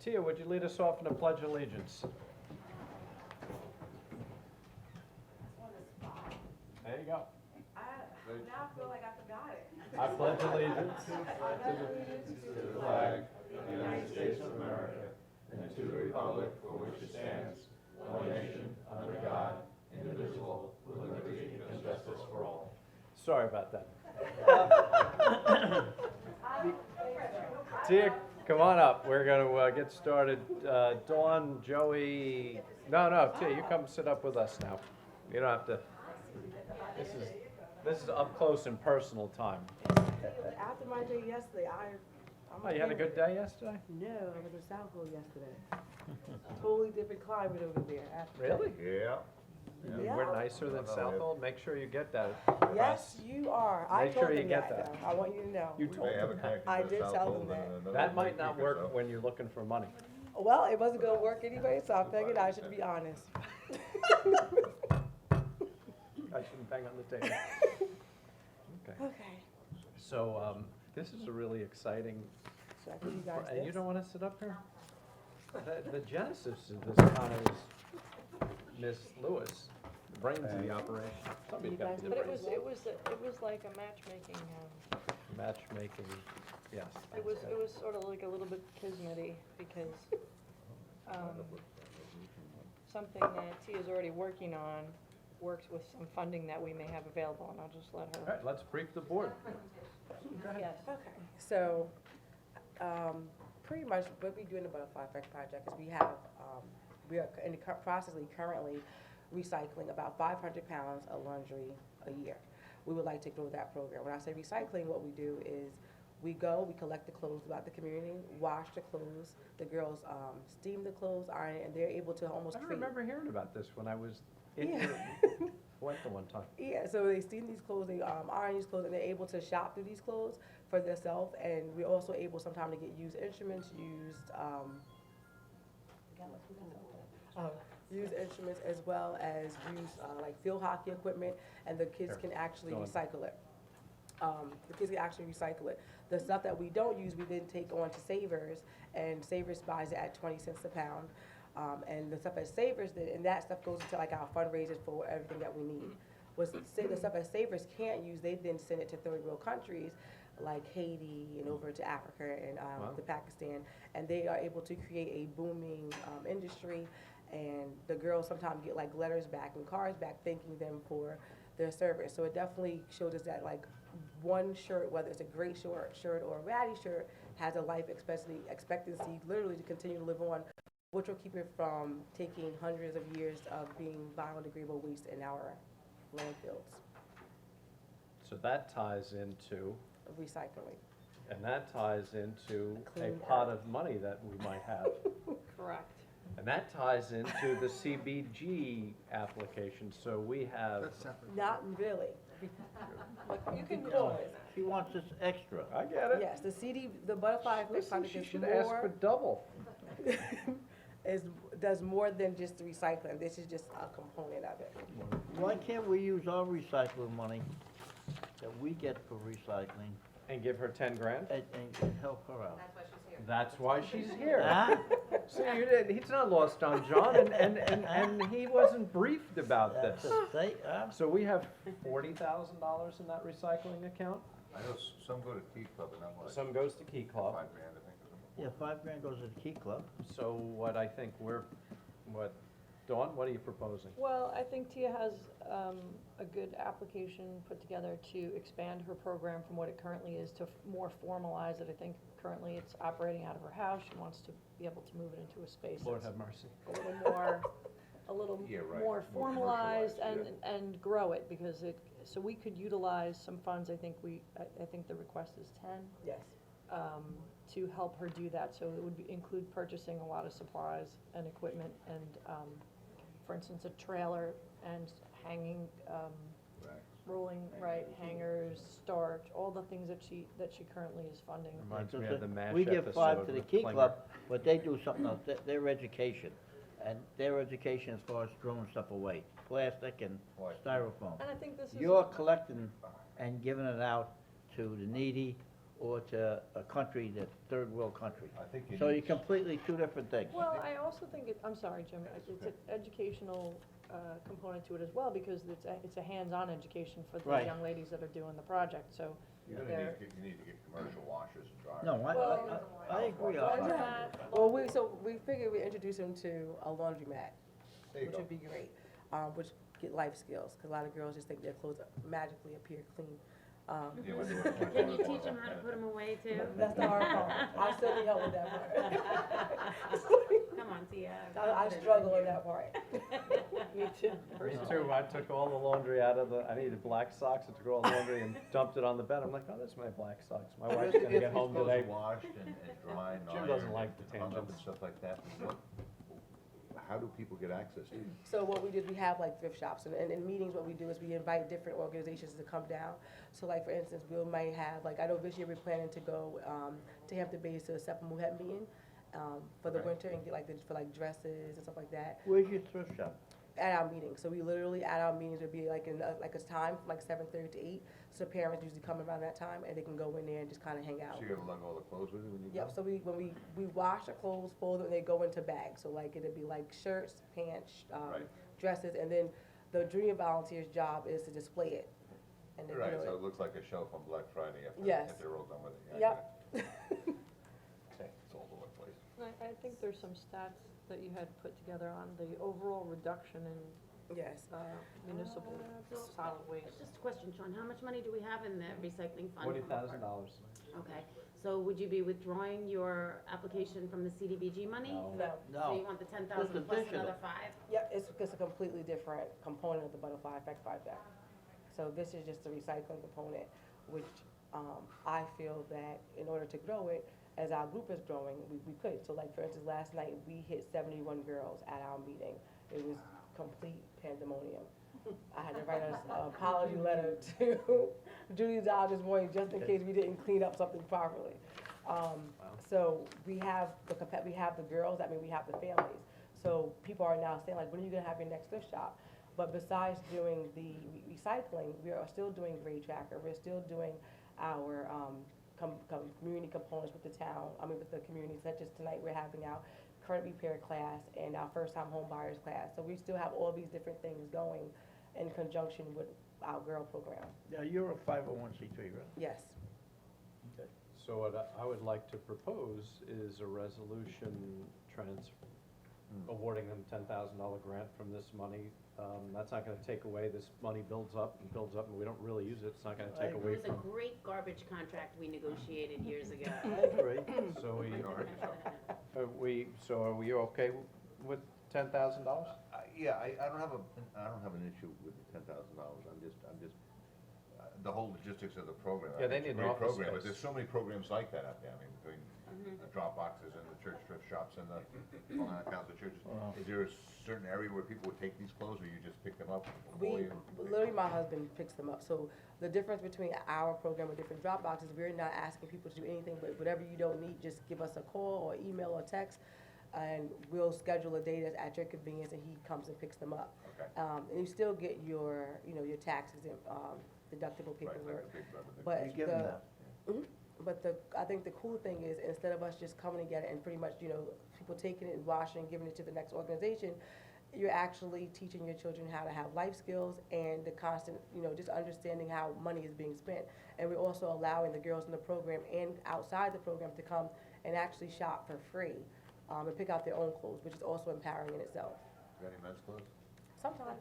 Tia, would you lead us off in the Pledge of Allegiance? There you go. Now I feel like I forgot it. I pledge allegiance To the flag of the United States of America and to the republic for which it stands, one nation, under God, indivisible, with liberty and justice for all. Sorry about that. Tia, come on up. We're going to get started. Dawn, Joey, no, Tia, you come sit up with us now. You don't have to. This is up close and personal time. After my day yesterday, I'm Oh, you had a good day yesterday? No, I was in South Pole yesterday. Totally different climate over there. Really? Yeah. Yeah. We're nicer than Southold. Make sure you get that. Yes, you are. I Make told sure you them get that, that. though. I want you to know. You told them that. I did tell them that. That might not work when you're looking for money. Well, it wasn't gonna work anyway, so I figured I should be honest. I shouldn't bang on the table. Okay. Okay. So, this is a really exciting, So I give you guys and you this. don't want to sit up here? The genesis of this kind of is Miss Lewis, the brains of the operation. Somebody's got to be the But brains. it was like a matchmaking, Matchmaking, yes. it was sort of like a little bit kismety, because, something that Tia's already working on works with some funding that we may have available, and I'll just let All her. right, let's brief the board. Go ahead. Yes. Okay, so, pretty much what we do in the Butterfly Effect Project is we are in the processly currently recycling about 500 pounds of laundry a year. We would like to grow that program. When I say recycling, what we do is we collect the clothes throughout the community, wash the clothes, the girls steam the clothes, iron it, and they're able to almost I create. remember hearing about this when I was in Yeah. your, went the one time. Yeah, so they steam these clothes, they iron these clothes, and they're able to shop through these clothes for themselves. And we're also able sometimes to get used instruments, used instruments as well as use like field hockey equipment, and the kids can actually Go on. recycle it. The kids can actually recycle it. The stuff that we don't use, we then take on to Savers, and Savers buys it at 20 cents a pound. And the stuff at Savers, and that stuff goes into like our fundraisers for everything that we need. The stuff that Savers can't use, they then send it to third world countries like Haiti and over to Africa and Wow. to Pakistan, and they are able to create a booming industry. And the girls sometimes get like letters back and cards back thanking them for their service. So it definitely shows us that like one shirt, whether it's a gray shirt or a ratty shirt, has a life expectancy literally to continue to live on, which will keep it from taking hundreds of years of being biodegradable waste in our landfills, So that ties into, of recycling. and that ties into a Clean pot earth. of money that we might have. Correct. And that ties into the CBG application, so we have, Not really. You can Because, She wants this extra. I get it. yes, the Butterfly Effect Listen, Project she is should ask for more, double. does more than just the recycling. This is just a component of it. Why can't we use our recycling money that we get for recycling And give her 10 grand? and help her out? That's why she's here. Huh? See, you didn't, he's not lost on John, and he wasn't briefed about That's this. a say, So we have $40,000 in that recycling account. I know some go to Key Club and I'm like. Some goes to Key Club. 5 grand, I think. yeah, 5 grand goes to the Key Club. So what I think Dawn, what are you proposing? Well, I think Tia has a good application put together to expand her program from what it currently is to more formalize it. I think currently it's operating out of her house. She wants to be able to move it into a space Lord that's have mercy. a little Yeah, right. more More formalized commercialized, and grow it, because so we could utilize some funds. I think the request is 10. Yes. To help her do that, so it would include purchasing a lot of supplies and equipment, and, for instance, a trailer and hanging, rolling, hangers, starch, all the things that she currently is funding. Reminds me of the MASH We give 5 episode to the with Key Klinger. Club, but they do something else, their education. And their education as far as throwing stuff away, plastic and styrofoam. And I think this is. You're collecting and giving it out to the needy or to a country that's third world country. I think you So need you're completely two different things. Well, I also think I'm sorry, Jim, it's an educational, component to it as well, because it's a hands-on education for the Right. young ladies that are doing the project, so. You're gonna they're- you need to get commercial washers and dryers. No, I agree on Well, that. Well, we figured we introduce them to a laundromat, There you which go. would be great, which get life skills, because a lot of girls just think their clothes magically appear clean. Yeah, when Can you teach them how to put them away too? That's the hard part. I still need help with that part. Come on, Tia. I struggle with that part. Me too. Me too, I took all the laundry out of I needed black socks, I took all the laundry and dumped it on the bed, I'm like, oh, that's my black socks, my wife's gonna get home today. If these clothes are washed and dried and Jim ironed doesn't like the and hung up and tangents. stuff like that, how do people get access to it? So what we did, we have like thrift shops, and in meetings, what we do is we invite different organizations to come down. So like, for instance, we might have, like, I know this year we're planning to go, to Hampton Bays to a Seppamuhet meeting, for the Okay. winter, and get like, for like dresses and stuff like that, Where's your thrift shop? at our meetings. So we literally, at our meetings, would be like in, like a time, from like 7:30 to 8, so parents usually come around that time, and they can go in there and just kinda hang out. So you gotta lug all the clothes with you when you go? Yep, so when we wash the clothes, fold them, and they go into bags, so like it'd be like shirts, pants, Right. dresses, and then the junior volunteer's job is to display it. And then, you Right, know, so it looks like a shelf on Black Friday Yes. after they're all done with it. Yeah, I Yep. get it. Okay, it's all over the place. I think there's some stats that you had put together on the overall reduction in, Yes, municipal So- solid waste. Just a question, Sean, how much money do we have in the recycling fund? $20,000. Okay, so would you be withdrawing your application from the CDBG money? No. no, So you No, want the 10,000 plus additional. another 5? yep, it's a completely different component of the Butterfly Effect Project. So this is just the recycling component, which, I feel that in order to grow it, as our group is growing, we could. So like, for instance, last night, we hit 71 girls at our meeting. It was complete pandemonium. I had to write an apology letter to Judy's job this morning, just in case we didn't clean up something properly. So we have we have the girls, we have the families. So people are now saying, like, when are you gonna have your next thrift shop? But besides doing the recycling, we are still doing Grade Tracker, we're still doing our, community components with the town, with the community, such as tonight, we're having our current repair class and our first-time home buyers class. So we still have all these different things going in conjunction with our girl program. yeah, you're a 501c3, right? Yes. So what I would like to propose is a resolution awarding them $10,000 grant from this money. That's not gonna take away, this money builds up, and we don't really use it, it's not gonna take I away It was a from. great garbage contract we negotiated years ago. I agree. So All right, so are we okay with $10,000? Yeah, I don't have an issue with the $10,000, I'm just, the whole logistics of the program. I Yeah, they think it's need a an great office program, But space. there's so many programs like that out there, between the drop boxes and the church thrift shops and the, all the council churches. Wow. Is there a certain area where people would take these clothes, or you just pick them up? We, literally, my husband picks them up. So the difference between our program and different drop boxes, we're not asking people to do anything, but whatever you don't need, just give us a call or email or text, and we'll schedule a day that's at your convenience, and he comes and picks them up. Okay. And you still get your, your taxes and, deductible Right, paperwork. like the big brother. But You give them the, that. Mhm. But I think the cool thing is, instead of us just coming together and pretty much, people taking it and washing and giving it to the next organization, you're actually teaching your children how to have life skills and the constant, just understanding how money is being spent. And we're also allowing the girls in the program and outside the program to come and actually shop for free, and pick out their own clothes, which is also empowering in itself. Got any men's clothes? Sometimes.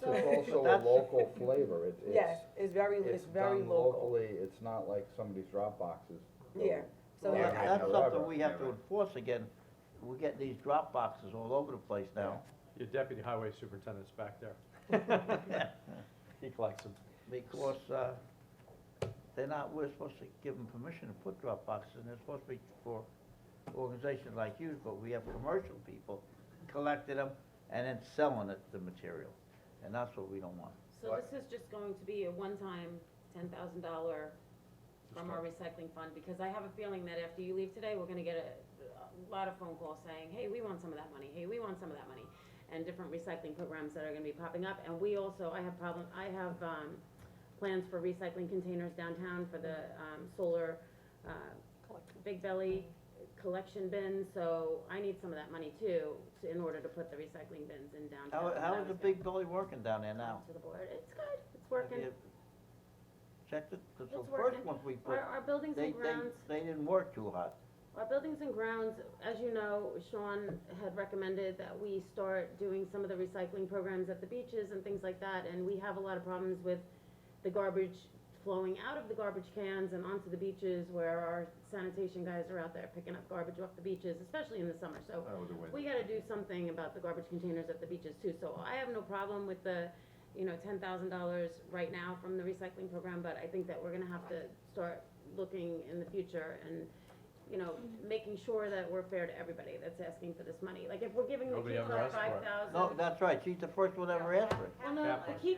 So it's also a local flavor, Yes, it's very done local. locally, it's not like somebody's drop boxes. Yeah, so Yeah, like, That's Wherever. something we have to Yeah, enforce again. We get these drop boxes all over the place now. Your deputy highway superintendent's back there. He collects them. Because, we're supposed to give them permission to put drop boxes, and they're supposed to be for organizations like you, but we have commercial people collecting them and then selling it, the material, and that's what we don't want. So this is just going to be a one-time $10,000 from our recycling fund, because I have a feeling that after you leave today, we're gonna get a lot of phone calls saying, hey, we want some of that money, hey, we want some of that money, and different recycling programs that are gonna be popping up. And we also, I have plans for recycling containers downtown for the, solar, Big Belly collection bins, so I need some of that money too, in order to put the recycling bins in downtown. How That is the was Big Belly working down there now? To the board, it's good, it's working, Have you checked it? 'Cause the It's first working. ones we put, our buildings they, and grounds. they didn't work too hot. Our buildings and grounds, as you know, Sean had recommended that we start doing some of the recycling programs at the beaches and things like that, and we have a lot of problems with the garbage flowing out of the garbage cans and onto the beaches where our sanitation guys are out there picking up garbage off the beaches, especially in the summer, so we gotta do something about the garbage containers at the beaches too, so I have no problem with the, $10,000 right now from the recycling program, but I think that we're gonna have to start looking in the future and, making sure that we're fair to everybody that's asking for this money. Like, if we're giving the Nobody Key ever Club asked for it. 5,000. No, that's right, she's the first one ever asked for it. Well, no, Cap the one. Key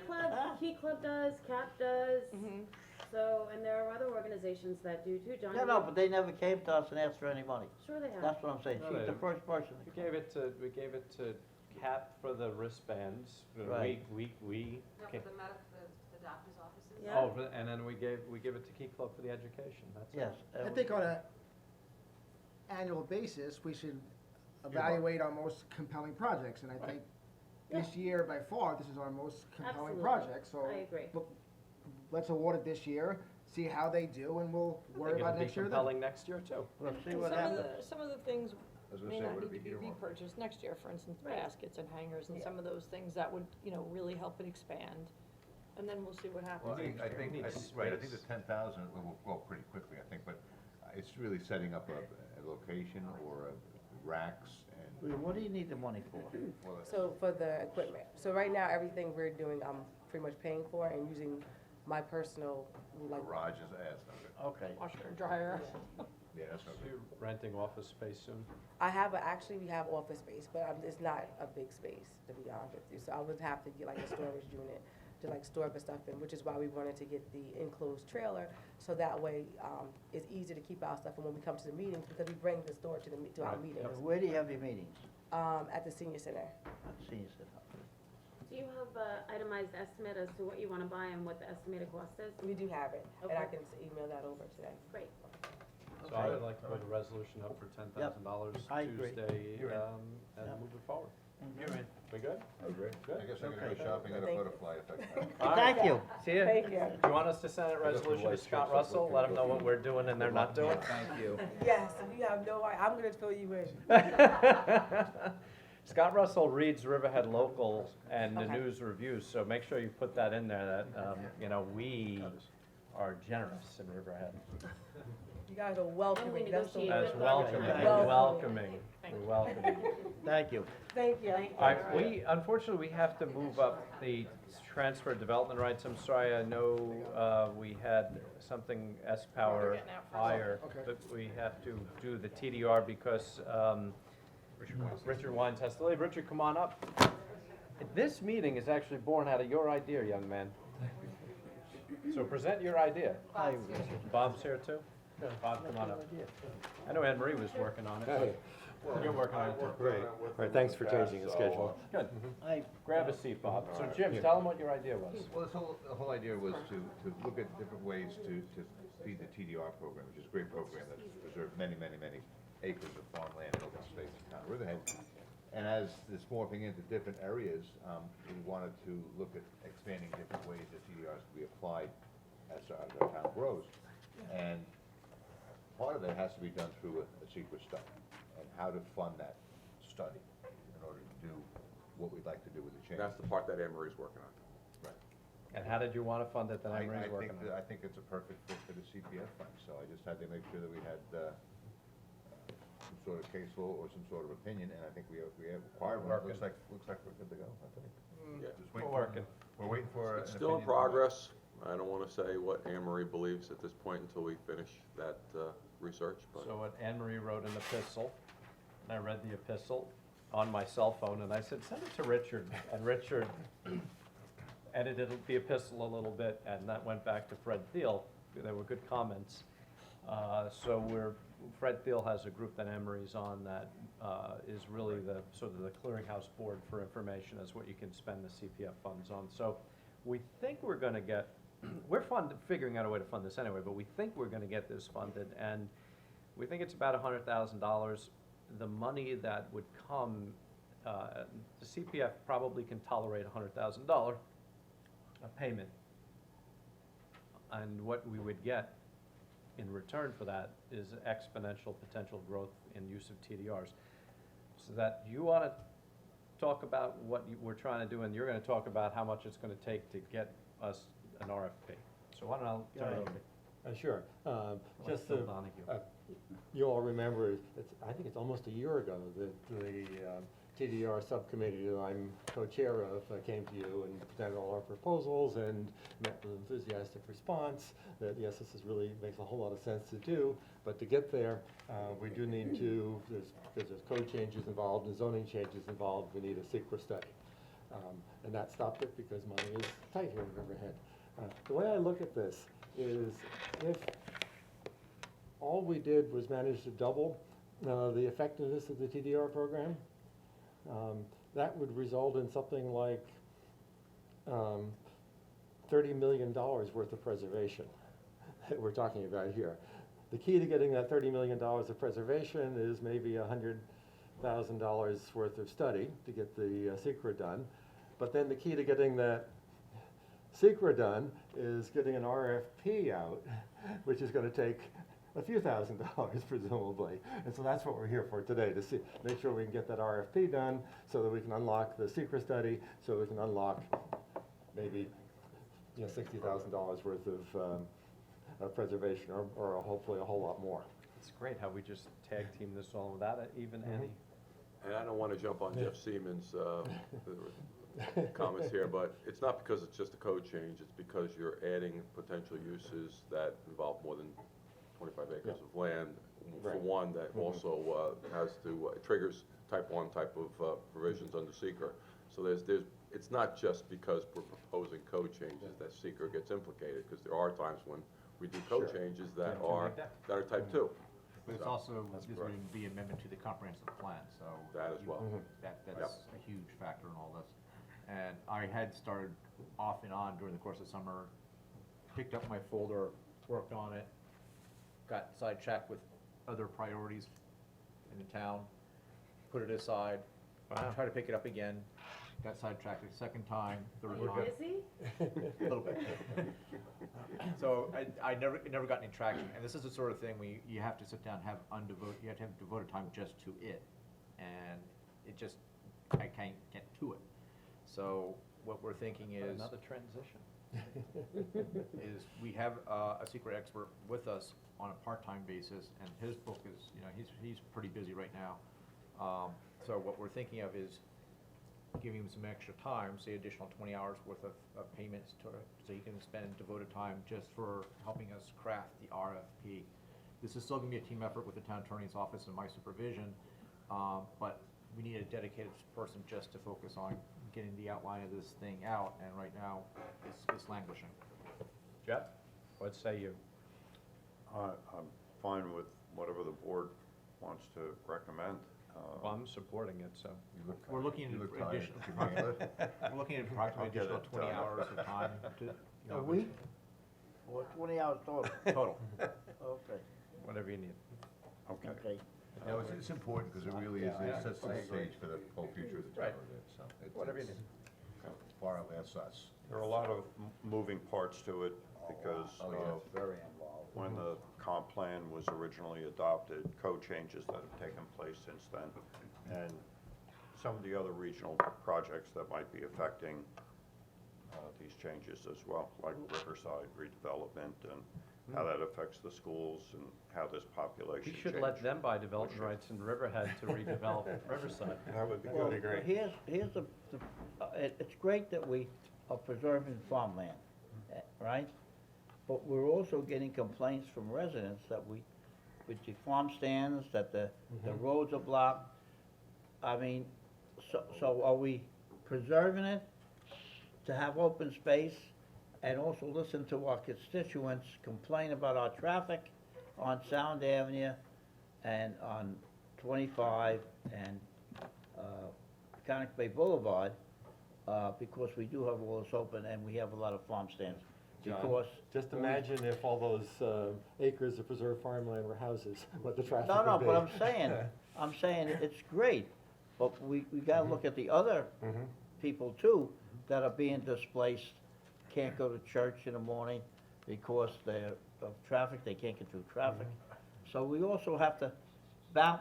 Club does, CAP does, so, and there are other organizations that do too, John. Yeah, no, but they never came to us and asked for any money. Sure they have. That's what I'm saying, No, she's the they- first person. We gave it to CAP for the wristbands. Right. We No, ca- for the doctor's offices. Yeah. Oh, and then we give it to Key Club for the education, that's it. Yes. I think on a annual basis, we should evaluate our most compelling projects, and I think this year, by far, this is our most compelling Absolutely. project, so. I agree. Let's award it this year, see how they do, and we'll worry It'll about be next year then. compelling next year too. We'll see And what happens. some of the things I was gonna may say, not would need it to be be earmarked? repurchased next year, for instance, Right. baskets and hangers and some of those things that would, really help it expand. And then we'll see what Well, happens. Need- I think, need right, I think the space. 10,000 will go pretty quickly, I think, but it's really setting up a location or racks and, What do you need the money for? well, So for the equipment, so right now, everything we're doing, I'm pretty much paying for and using my personal, like, garage is, that's not good. Okay. Washer and dryer. Yeah, that's not good. You're renting office space soon? we have office space, but it's not a big space, to be honest with you. So I would have to get like a storage unit to like store the stuff in, which is why we wanted to get the enclosed trailer, so that way, it's easier to keep our stuff and when we come to the meetings, because we bring the store to to our Right. meetings, Where do you have your meetings? at the senior center. At Senior Center. Do you have a itemized estimate as to what you wanna buy and what the estimated cost is? We do have it, and I Okay. can email that over today. Great. So I would like to put a resolution up for $10,000 I agree. Tuesday, You're in. and Yep. move it forward. You're in. We good? Good. Good. I guess I'm gonna Okay. go shopping at a Thank you. butterfly if I can. All right. Thank you. See ya. Thank you. Do you want us to send a resolution to Scott Russell, let him know what we're doing and they're not doing? Thank you. Yes, you have no, I'm gonna fill you in. Scott Russell reads Riverhead Local and the Okay. news reviews, so make sure you put that in there, that, we are generous in Riverhead. You guys are welcoming, that's the negotiate word. As with welcoming, Welcoming. welcoming, we're welcoming. Thank you. Thank you. All right, unfortunately, we have to move up the transfer development rights. I'm sorry, I know, we had something S-Power getting out first. higher, Okay. but we have to do the TDR because, Richard Wines has to leave. Richard, come on up. This meeting is actually born out of your idea, young man. So present your idea. Hi. Bob's here too? Bob, come on up. I know Anne Marie was working on it. You're working on it too. Great. All right, thanks for changing the schedule. Good. I, Grab a seat, Bob. So Jim, tell them what your idea was. Well, the whole idea was to look at different ways to feed the TDR program, which is a great program that's preserved many acres of farmland and open space in town of Riverhead. And as it's morphing into different areas, we wanted to look at expanding different ways that TDRs can be applied as our town grows. And part of it has to be done through a secret study, and how to fund that study in order to do what we'd like to do with the change. That's the part that Anne Marie's working on. And how did you want to fund it that Anne Marie's working on? I think it's a perfect fit for the CPF fund, so I just had to make sure that we had, some sort of case law or some sort of opinion, and I think we have acquired one. Working. Looks like we're good to go, I think. Yeah. Just We're waiting for- working. We're waiting for an It's still in opinion from- progress. I don't wanna say what Anne Marie believes at this point until we finish that, research, but. So what Anne Marie wrote an epistle, and I read the epistle on my cell phone, and I said, send it to Richard. And Richard edited the epistle a little bit, and that went back to Fred Thiel. There were good comments. So Fred Thiel has a group that Anne Marie's on that is really the, sort of the clearinghouse board for information as what you can spend the CPF funds on. So we think we're gonna get we're figuring out a way to fund this anyway, but we think we're gonna get this funded, and we think it's about $100,000. The money that would come, the CPF probably can tolerate $100,000 payment. And what we would get in return for that is exponential potential growth in use of TDRs. So that you wanna talk about what we're trying to do, and you're gonna talk about how much it's gonna take to get us an RFP. So why don't I turn it over to Sure. Just Phil to, Donahue. you all remember, I think it's almost a year ago that the TDR subcommittee that I'm co-chair of came to you and presented all our proposals and met with enthusiastic response that yes, this is really makes a whole lot of sense to do, but to get there, we do need to, because there's code changes involved and zoning changes involved, we need a secret study. And that stopped it because money is tight here in Riverhead. The way I look at this is if all we did was manage to double the effectiveness of the TDR program, that would result in something like $30 million worth of preservation that we're talking about here. The key to getting that $30 million of preservation is maybe $100,000 worth of study to get the secret done. But then the key to getting that secret done is getting an RFP out, which is going to take a few $1,000s presumably. And so that's what we're here for today, to see, make sure we can get that RFP done so that we can unlock the secret study, so we can unlock maybe $60,000 worth of preservation or hopefully a whole lot more. It's great how we just tag team this all without even any. And I don't want to jump on Jeff Siemens' comments here, but it's not because it's just a code change, it's because you're adding potential uses that involve more than 25 acres of land. For Right. one, that also has to, triggers type 1 type of provisions under seeker. So it's not just because we're proposing code changes that seeker gets implicated, because there are times when we do code Sure. changes that Type 2 are, like that. that are type 2. But it's So, also, that's this correct. would be amendment to the comprehensive plan, so. That as well. That's a huge factor in all this. And I had started off and on during the course of summer, picked up my folder, worked on it, got sidetracked with other priorities in the town, put it aside, tried to pick it up again, got sidetracked a second time, third Are you time. busy? A little bit. So I never got any traction, and this is the sort of thing where you have to sit down, you have to have devoted time just to it, and I can't get to it. So what we're thinking is, Another transition. is we have a secret expert with us on a part-time basis, and his book is, he's pretty busy right now. So what we're thinking of is giving him some extra time, say additional 20 hours worth of payments so he can spend devoted time just for helping us craft the RFP. This is still gonna be a team effort with the town attorney's office and my supervision, but we need a dedicated person just to focus on getting the outline of this thing out, and right now, it's languishing. Jeff, what say you? I'm fine with whatever the board wants to recommend. Well, I'm supporting it, so. We're looking at we're looking at approximately I'll get additional it 20 done. hours of time to, A week? Or 20 hours total? total. Okay, Whatever you need. Okay. okay. No, it's important, because it really is, Yeah, it sets the I agree. stage for the whole future of the Right. town, so. Whatever you it's need. Far outlasts us. There are a lot of moving parts to it because Oh, yeah. of Very involved. when the comp plan was originally adopted, code changes that have taken place since then, and some of the other regional projects that might be affecting these changes as well, like Riverside redevelopment and how that affects the schools and how this population We change. should let them buy development should. rights in Riverhead to redevelop Riverside. That would be Well, good. here's it's great that we are preserving farmland, right? But we're also getting complaints from residents that with the farm stands, that the roads are blocked. I mean, so are we preserving it to have open space and also listen to our constituents complain about our traffic on Sound Avenue and on 25 and Mechanic Bay Boulevard, because we do have all this open and we have a lot of farm stands. John, because. just imagine if all those acres of preserved farmland were houses, what the traffic No, would be. no, but I'm saying it's great, but we gotta look at the other Mhm. people too that are being displaced, can't go to church in the morning because they're of traffic, they can't get through traffic. So we also have to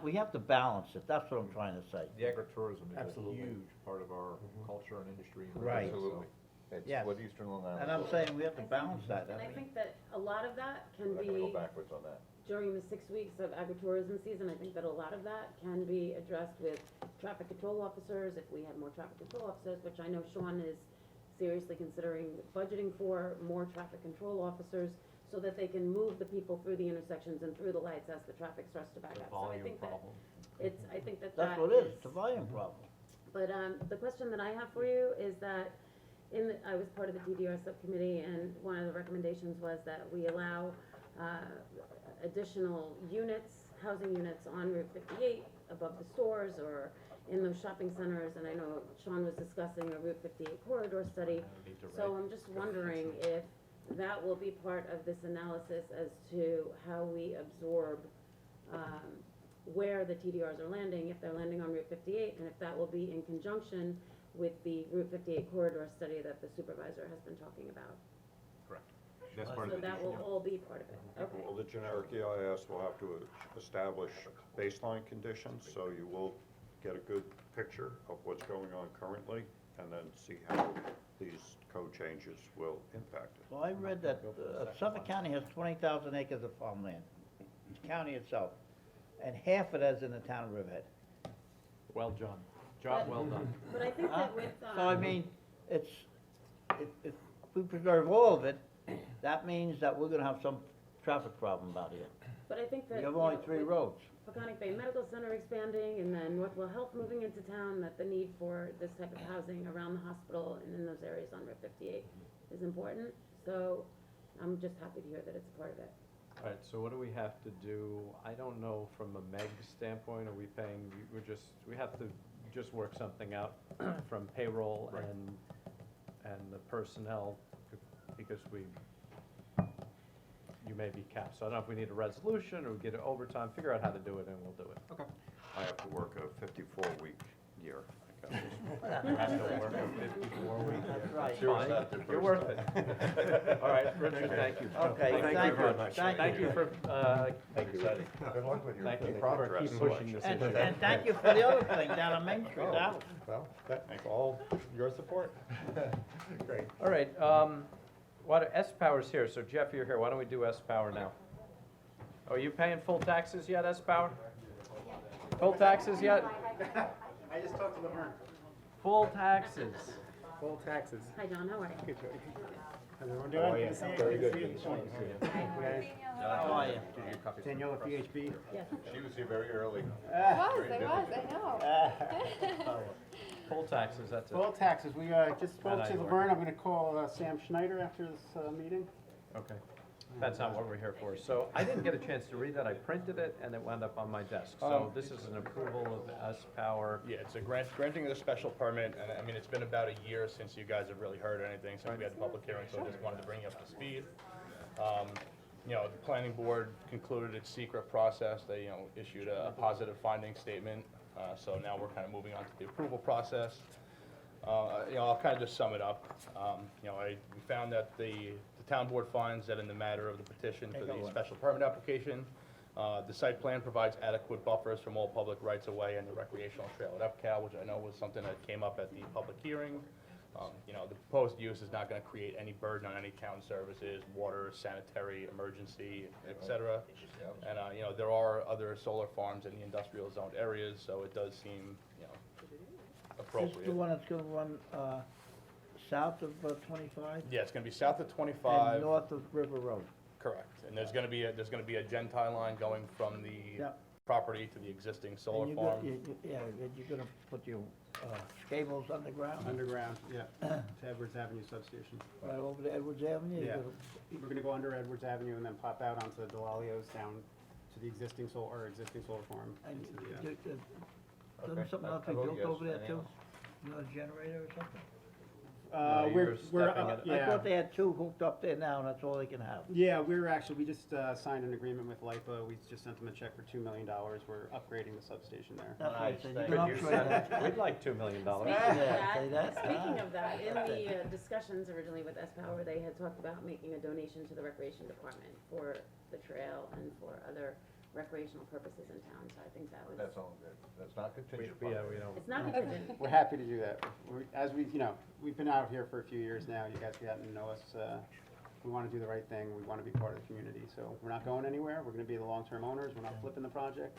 we have to balance it, that's what I'm trying to say. The agritourism is a Absolutely. huge part of our culture and industry. in Right. Riverhead, so- Absolutely. It's Yes. what Eastern Long Island. And I'm is. saying we have to balance that, And I mean, think that a lot of that can We're not gonna go be, backwards on that. during the 6 weeks of agritourism season, I think that a lot of that can be addressed with traffic control officers, if we have more traffic control officers, which I know Sean is seriously considering budgeting for more traffic control officers, so that they can move the people through the intersections and through the lights as the traffic starts to back The up. So I volume think that problem. I think that that's that what it is, it's a volume problem. But the question that I have for you is that I was part of the TDR subcommittee, and one of the recommendations was that we allow additional units, housing units on Route 58 above the stores or in those shopping centers, and I know Sean was discussing a Route 58 corridor study. So I'm just wondering if that will be part of this analysis as to how we absorb where the TDRs are landing, if they're landing on Route 58, and if that will be in conjunction with the Route 58 corridor study that the supervisor has been talking about. That's part of So it. that will all be part of it, okay. Well, the generic EIS will have to establish baseline conditions, so you will get a good picture of what's going on currently, and then see how these code changes will impact it. Well, I read that Suffolk County has 20,000 acres of farmland, the county itself, and half of that's in the town of Riverhead. Well, John, job well done. But I think that with, So I mean, if we preserve all of it, that means that we're gonna have some traffic problem out here. but I think that, You have you only know, 3 with roads. Peconic Bay Medical Center expanding, and then Northwell Health moving into town, that the need for this type of housing around the hospital and in those areas on Route 58 is important. So I'm just happy to hear that it's a part of it. All right, so what do we have to do? I don't know, from a MEG standpoint, are we paying, we have to just work something out from payroll and the personnel, because you may be capped. So I don't know if we need a resolution or we get it overtime, figure out how to do it and we'll do it. Okay. I have to work a 54-week year. I guess. You have to work a 54-week. That's right. Fine, you're worth it. All right, Richard, thank you. Okay, thank very you. much. Thank Thank you. you for, thank you. Good luck with your Thank you for progress. keep pushing this issue. And thank you for the other thing down on Main Street, that was. Well, that's all your support. Great. All right, S-Power's here, so Jeff, you're here, why don't we do S-Power now? Oh, are you paying full taxes yet, S-Power? Full taxes yet? I just talked to Laverne. Full taxes. Full taxes. Hi, John, how are you? How's everyone doing? Oh, yeah. Good to see you. Very good. to see you. Good to see you. Guys, How are you? Daniela, PHP. Yes. She was here very early. I know. Full taxes, that's it. Full taxes. We just spoke And I to work. Laverne. I'm gonna call Sam Schneider after this meeting. Okay. That's not what we're here for. So I didn't get a chance to read that. I printed it and it wound up on my desk. So this is an approval of S-Power. Yeah, it's a granting of the special permit, and I mean, it's been about a year since you guys have really heard anything, since we had the public hearing, so I just wanted to bring you up to speed. You know, the planning board concluded its secret process, they, you know, issued a positive finding statement, so now we're kind of moving on to the approval process. You know, I'll kind of just sum it up. You know, we found that the town board finds that in the matter of the petition for the special permit application, the site plan provides adequate buffers from all public rights-of-way and the recreational trail at EPCAL, which I know was something that came up at the public hearing. You know, the proposed use is not gonna create any burden on any town services, water, sanitary, emergency, et cetera. And, you know, there are other solar farms in the industrial zoned areas, so it does seem, you know, This appropriate. is the one that's gonna run, south of 25? Yeah, it's gonna be south of And 25. north of River Road. Correct, and there's gonna be a Gentile line going from the Yep. property to the existing solar And farm. yeah, and you're gonna put your cables underground? Underground, yeah, to Edwards Avenue substation. Right over to Edwards Avenue? You're Yeah. gonna- We're gonna go under Edwards Avenue and then pop out onto Delalio's down to the existing solar farm. And into the, doesn't something else be built over there too? Another generator or something? We're stepping up, it- I yeah. thought they had two hooked up there now, and that's all they can have. Yeah, we just signed an agreement with LIPA, we just sent them a check for $2 million, we're upgrading the substation there. That's what I Nice, said, thank you can you. upgrade that. We'd like $2 million. Speaking Yeah, say of that. that, speaking of that, in the discussions originally with S-Power, they had talked about making a donation to the recreation department for the trail and for other recreational purposes in town, so I think that was. That's all good. That's not contingent We upon. don't. It's not contingent. We're happy to do that. As we, we've been out here for a few years now, you guys have gotten to know us, we wanna do the right thing, we wanna be part of the community, so we're not going anywhere, we're gonna be the long-term owners, we're not flipping the project.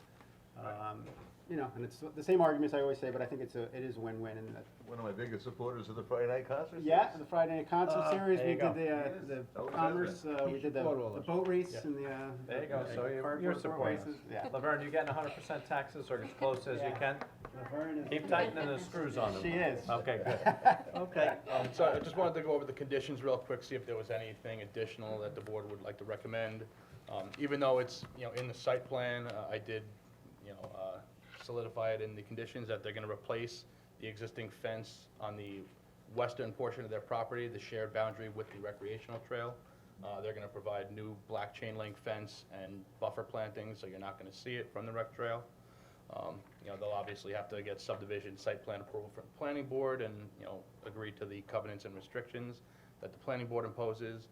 And it's the same arguments I always say, but I think it is a win-win, and that, One of my biggest supporters of the Friday night concerts. yeah, the Friday night concert series, there we you go. did the That was commerce, we did the support all the this. boat race Yeah. and the, There you go, so you're cardboard supporting us. races, yeah. Laverne, you getting 100% taxes or as close as you can? Laverne is- Keep tightening the screws on them. She is. Okay, good. Okay. So I just wanted to go over the conditions real quick, see if there was anything additional that the board would like to recommend. Even though it's, in the site plan, I did, solidify it in the conditions that they're gonna replace the existing fence on the western portion of their property, the shared boundary with the recreational trail. They're gonna provide new black chain link fence and buffer plantings, so you're not gonna see it from the rec trail. They'll obviously have to get subdivision site plan approval from the planning board and, agree to the covenants and restrictions that the planning board imposes.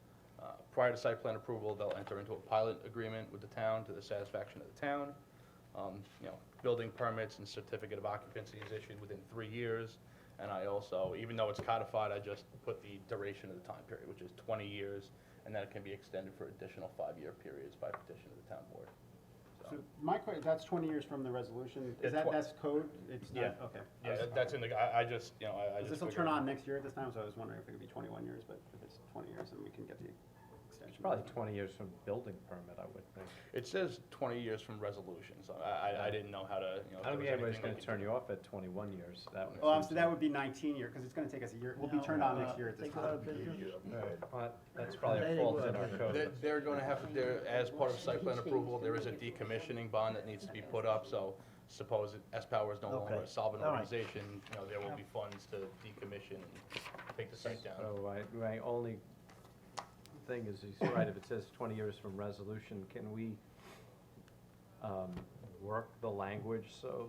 Prior to site plan approval, they'll enter into a pilot agreement with the town to the satisfaction of the town. Building permits and certificate of occupancy is issued within 3 years. And I also, even though it's codified, I just put the duration of the time period, which is 20 years, and then it can be extended for additional 5-year periods by petition of the town board. So my question, that's 20 years from the resolution, Yeah, that's code? It's not, Yeah. okay. Yeah, that's in the, I just, I just. This will figured- turn on next year at this time, so I was wondering if it could be 21 years, but if it's 20 years, then we can get the extension. Probably 20 years from building permit, I would think. It says 20 years from resolution, so I didn't know how to, I don't think anybody's gonna turn you off at 21 years. That would Well, seem so that would be 19 year, because it's gonna take us a year, we'll be turned on next year at this Take it out of time. business. But that's probably a fault in our code. They're gonna have, as part of site plan approval, there is a decommissioning bond that needs to be put up, so suppose S-Power is no longer Okay. a solvent All right. organization, there will be funds to decommission and take the site down. So my only thing is, he's right, if it says 20 years from resolution, can we work the language so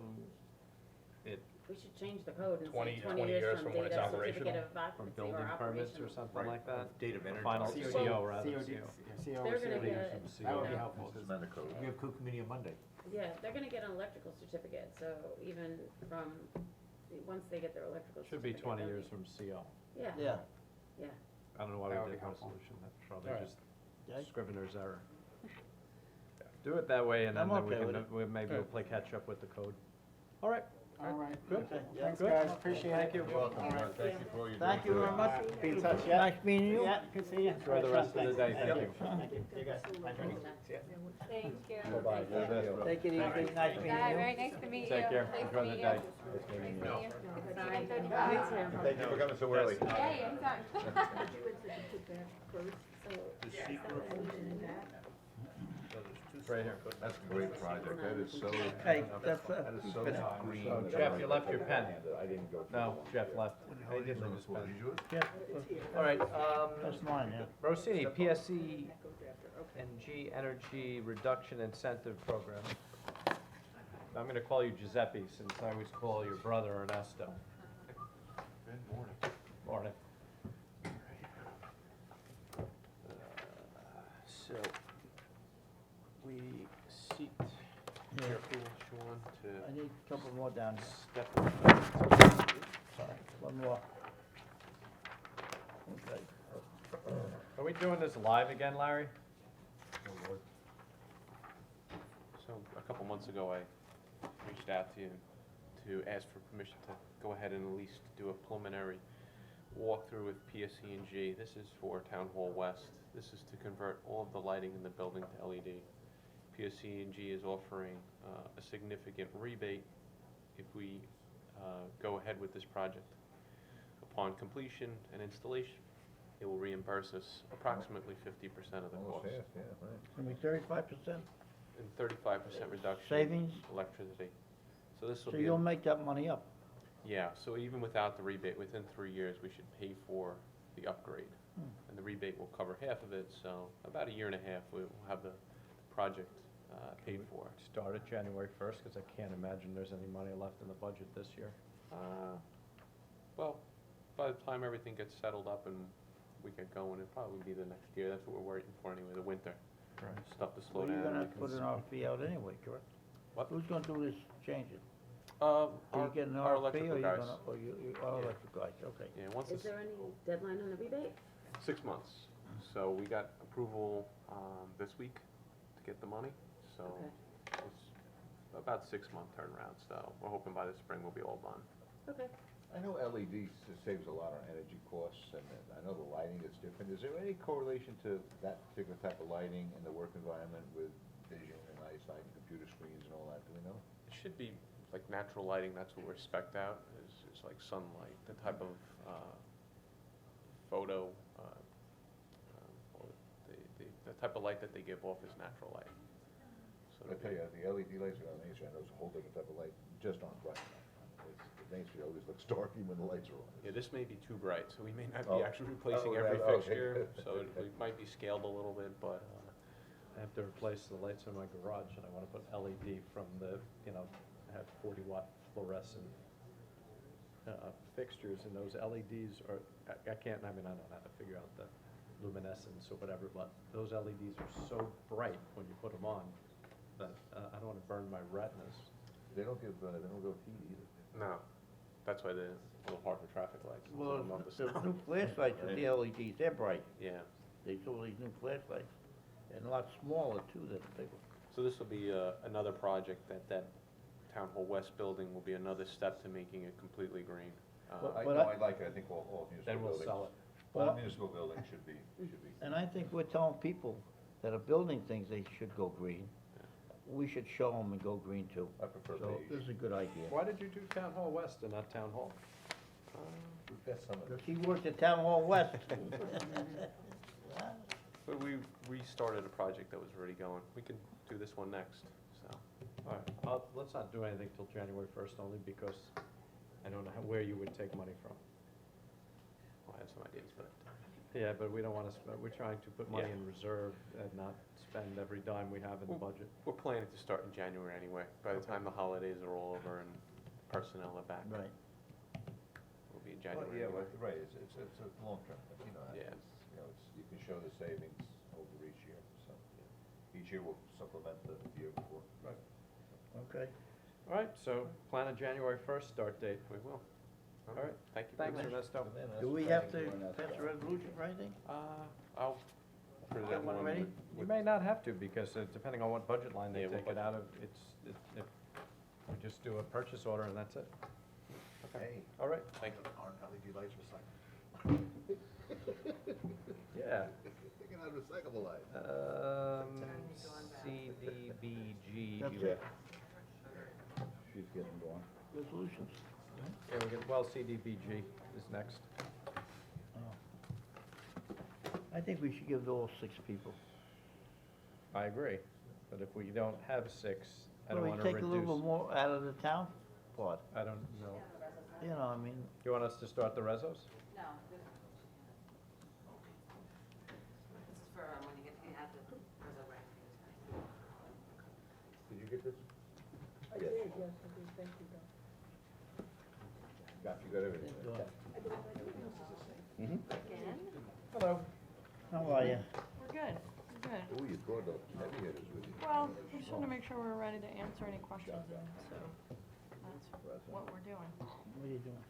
it, We should change the code and say 20 20 years from when it's date of operational. certificate of from occupancy or building permits or operational. something like that? Date of entry. Final CO. CO rather, COD, CO. CO They're or gonna COD. get, That would be Yeah. helpful. Just amend the code. We have Cook Committee on Monday. yeah, they're gonna get an electrical certificate, so even from, once they get their electrical Should be certificate. 20 they'll years be- from CO. Yeah, Yeah. yeah. I don't know why That we would did be helpful. resolution, that's probably Alright. just Yeah. scrivener's error. Do it that way and then I'm we okay with can, it. maybe we'll play catch up with the code. All right, All right. good. Okay, yeah. Thanks, Good. guys, appreciate it. Thank you. You're welcome, All right. John. Thank you for all you're doing. Thank you very much. Be in touch, yeah? Nice meeting you. Yeah, good seeing you. Enjoy the rest of the day, thank you. Thank you. See you guys. Bye, Tony. Thank you. Bye-bye. Take it easy, nice meeting Bye, you. very nice to meet you. Take care, Nice to enjoy the meet day. you. Nice meeting you. Nice to meet you. Sorry. Thank you for coming so early. Yeah, anytime. It's right here. That's a great project. That is so. Hey, that's, That is so green. So Jeff, you left your pen. I didn't go. No, Jeff left. He didn't leave his Was pen. it yours? yeah, All right, that's mine, yeah. Rossini, PSE and G Energy Reduction Incentive Program. I'm gonna call you Giuseppe, since I always call your brother Ernesto. Good morning. Morning. So, we seek your approval, Sean, I need a couple more down here. step. Sorry, one more. Okay. Are we doing this live again, Larry? So a couple months ago, I reached out to you to ask for permission to go ahead and at least do a preliminary walkthrough with PSE&G. This is for Town Hall West. This is to convert all of the lighting in the building to LED. PSE&G is offering a significant rebate if we go ahead with this project. Upon completion and installation, it will reimburse us approximately 50% of the Almost cost. half, yeah, right. Can we 35%? And 35% reduction Savings? in electricity. So this will So be, you'll make that money up. Yeah, so even without the rebate, within 3 years, we should pay for the upgrade. And the rebate will cover half of it, so about a year and a half, we'll have the project paid for. Start at January 1st, because I can't imagine there's any money left in the budget this year. Well, by the time everything gets settled up and we get going, it'll probably be the next year. That's what we're waiting for anyway, the winter. Right. Stuff to slow Well, down. you're gonna we can put an RFP out anyway, correct? What? Who's gonna do this changes? Are Are you getting an our RFP, or electrical you guys. gonna, or our Yeah. electric guys, okay. Yeah, once Is this, there any deadline on the rebate? 6 months. So we got approval this week to get the money, so Okay. it's about 6-month turnaround, so we're hoping by the spring we'll be all done. Okay. I know LED saves a lot on energy costs, and I know the lighting is different. Is there any correlation to that particular type of lighting in the work environment with vision and eyesight and computer screens and all that? Do we know? It should be like natural lighting, that's what we're spec'd out, is like sunlight, the type of photo, or the type of light that they give off is natural light. So I tell you, the LED lights around Main Street, I know it's a whole different type of light, just on bright. Main Street always looks dark even when the lights are on. Yeah, this may be too bright, so we may not Oh. be actually replacing Oh, every yeah, okay. fixture, so it might be scaled a little bit, but, I have to replace the lights in my garage, and I want to put LED from the, have 40-watt fluorescent fixtures, and those LEDs are, I can't, I don't know how to figure out the luminescence or whatever, but those LEDs are so bright when you put them on that I don't want to burn my retinas. They don't give heat either. no. That's why they're a little hard for traffic lights. Well, Put 'em up the as- new flashlights with the LEDs, they're bright. Yeah. They sold these new flashlights, and a lot smaller too than the big ones. So this will be another project, that Town Hall West building will be another step to making it completely green. But I like it, I think all municipal Then we'll buildings. sell it. Well- All municipal buildings should be. And I think we're telling people that are building things, they should go green. We should show them and go green too. I prefer So beige. this is a good idea. Why did you do Town Hall West and not Town Hall? We've got some of Because he worked at Town Hall West. But we restarted a project that was already going. We can do this one next, so. All right, let's not do anything till January 1st, only because I don't know where you would take money from. I have some ideas, but Yeah, but we don't want to spend, we're trying to put money Yeah. in reserve and not spend every dime we have in the budget. we're planning to start in January anyway. By the time the holidays are all over and personnel are back, Right. we'll be in Well, January. yeah, anyway. right, it's a long term, but Yeah. you can show the savings over each year, so. Each year will supplement the year before. Right. Okay. All right, so plan a January 1st start date. We will. All right, Thank you. very thanks, much. Ernesto. Do we have to pass a resolution or anything? I'll Got present one one ready? with- You may not have to, because depending on what budget line they Yeah, what take it out of, we just do a purchase order and that's it. Hey, All right, Thank you. aren't LED lights recyclable? yeah. They can have recyclable lights. CDBG. That's it. She's getting going. Resolutions. Yeah, we get, well, CDBG is next. I think we should give it all 6 people. I agree, but if we don't have 6, I don't Well, want we to take a little bit reduce. more out of the town part, I don't know. you know, I mean, You want us to start the rezos? No. This is for when you get to add the reservoir. Did you get this? I did, yes, I did, thank you, You got everything. Again? Hello. how are you? We're good, we're good. Oh, you brought the heavy hitters with you. Well, we just want to make sure we're ready to answer any questions, and so that's what we're doing. What are you doing?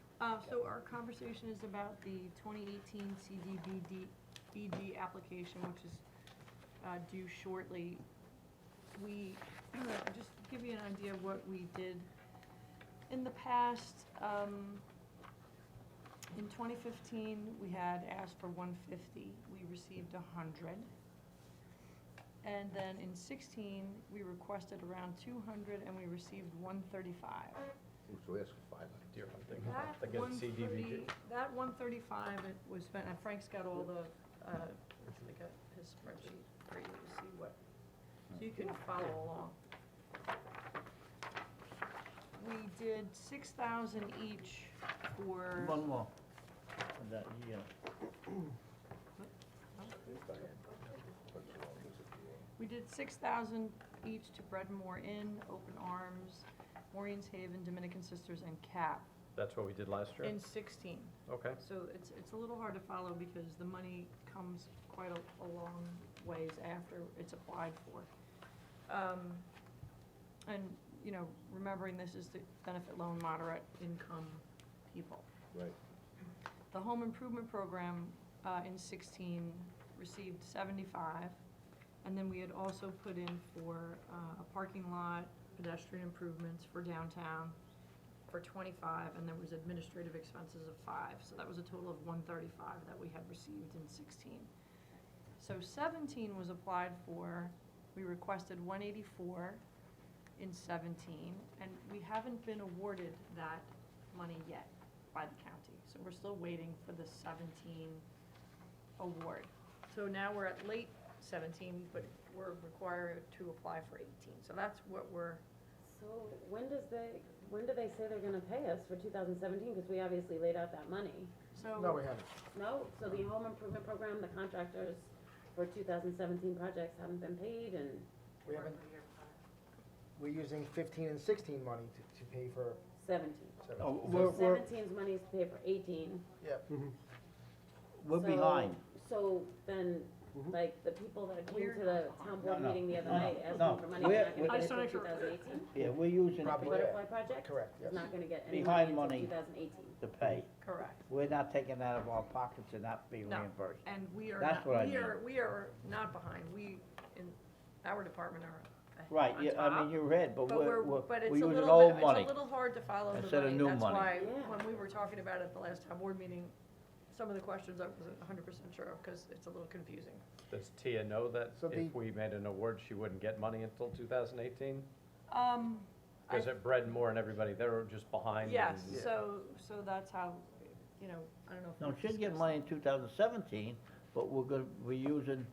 So our conversation is about the 2018 CDBG application, which is due shortly. We, just to give you an idea of what we did in the past, in 2015, we had asked for 150, we received 100. And then in 16, we requested around 200 and we received 135. So we asked for 500. Deer hunting. That Again, 130, CDBG. that 135, it was spent, and Frank's got all the, I got his spreadsheet for you to see what, so you can follow along. we did 6,000 each for. One more. And that, yeah. We did 6,000 each to Bread and More Inn, Open Arms, Maureen's Haven, Dominican Sisters, and CAP That's what we did last year? in 16. Okay. So it's a little hard to follow because the money comes quite a long ways after it's applied for. And, you know, remembering this is to benefit low and moderate income people. Right. The home improvement program in 16 received 75. And then we had also put in for a parking lot, pedestrian improvements for downtown for 25, and there was administrative expenses of 5. So that was a total of 135 that we had received in 16. So 17 was applied for, we requested 184 in 17, and we haven't been awarded that money yet by the county. So we're still waiting for the 17 award. So now we're at late 17, but we're required to apply for 18. So that's what we're, So when do they say they're gonna pay us for 2017? Because we obviously laid out that money. so. No, we haven't. No? So the home improvement program, the contractors for 2017 projects haven't been paid and. We haven't, we're using 15 and 16 money to pay for 17. 17. Oh, So we're, 17's money is to pay for 18. Yep. we're So- behind. So then, like, the people that came to the town board No, no, meeting the other no, night no, asking for money, we're- they're not gonna we're- get it I until started to- 2018? Yeah, we're using Probably. the Butterfly project? Correct, yes. Is not gonna get any Behind money money. until 2018. to pay. Correct. We're not taking that out of our pockets and not being No. reimbursed. And we are That's not, what I we mean. are not behind. We, in our department are Right, on yeah, I top. mean, you're right, but But we're but it's a using little old bit, money. it's a little hard to follow the money. Instead of new money. That's why, Yeah. when we were talking about it at the last town board meeting, some of the questions I wasn't 100% sure of, because it's a little confusing. Does Tia know that So if we made an award, she wouldn't get money until 2018? I- Because at Bread and More and everybody, they were just behind. Yes, and- so that's how, you know, I don't know if. No, we've she'll get discussed money in 2017, but we're using,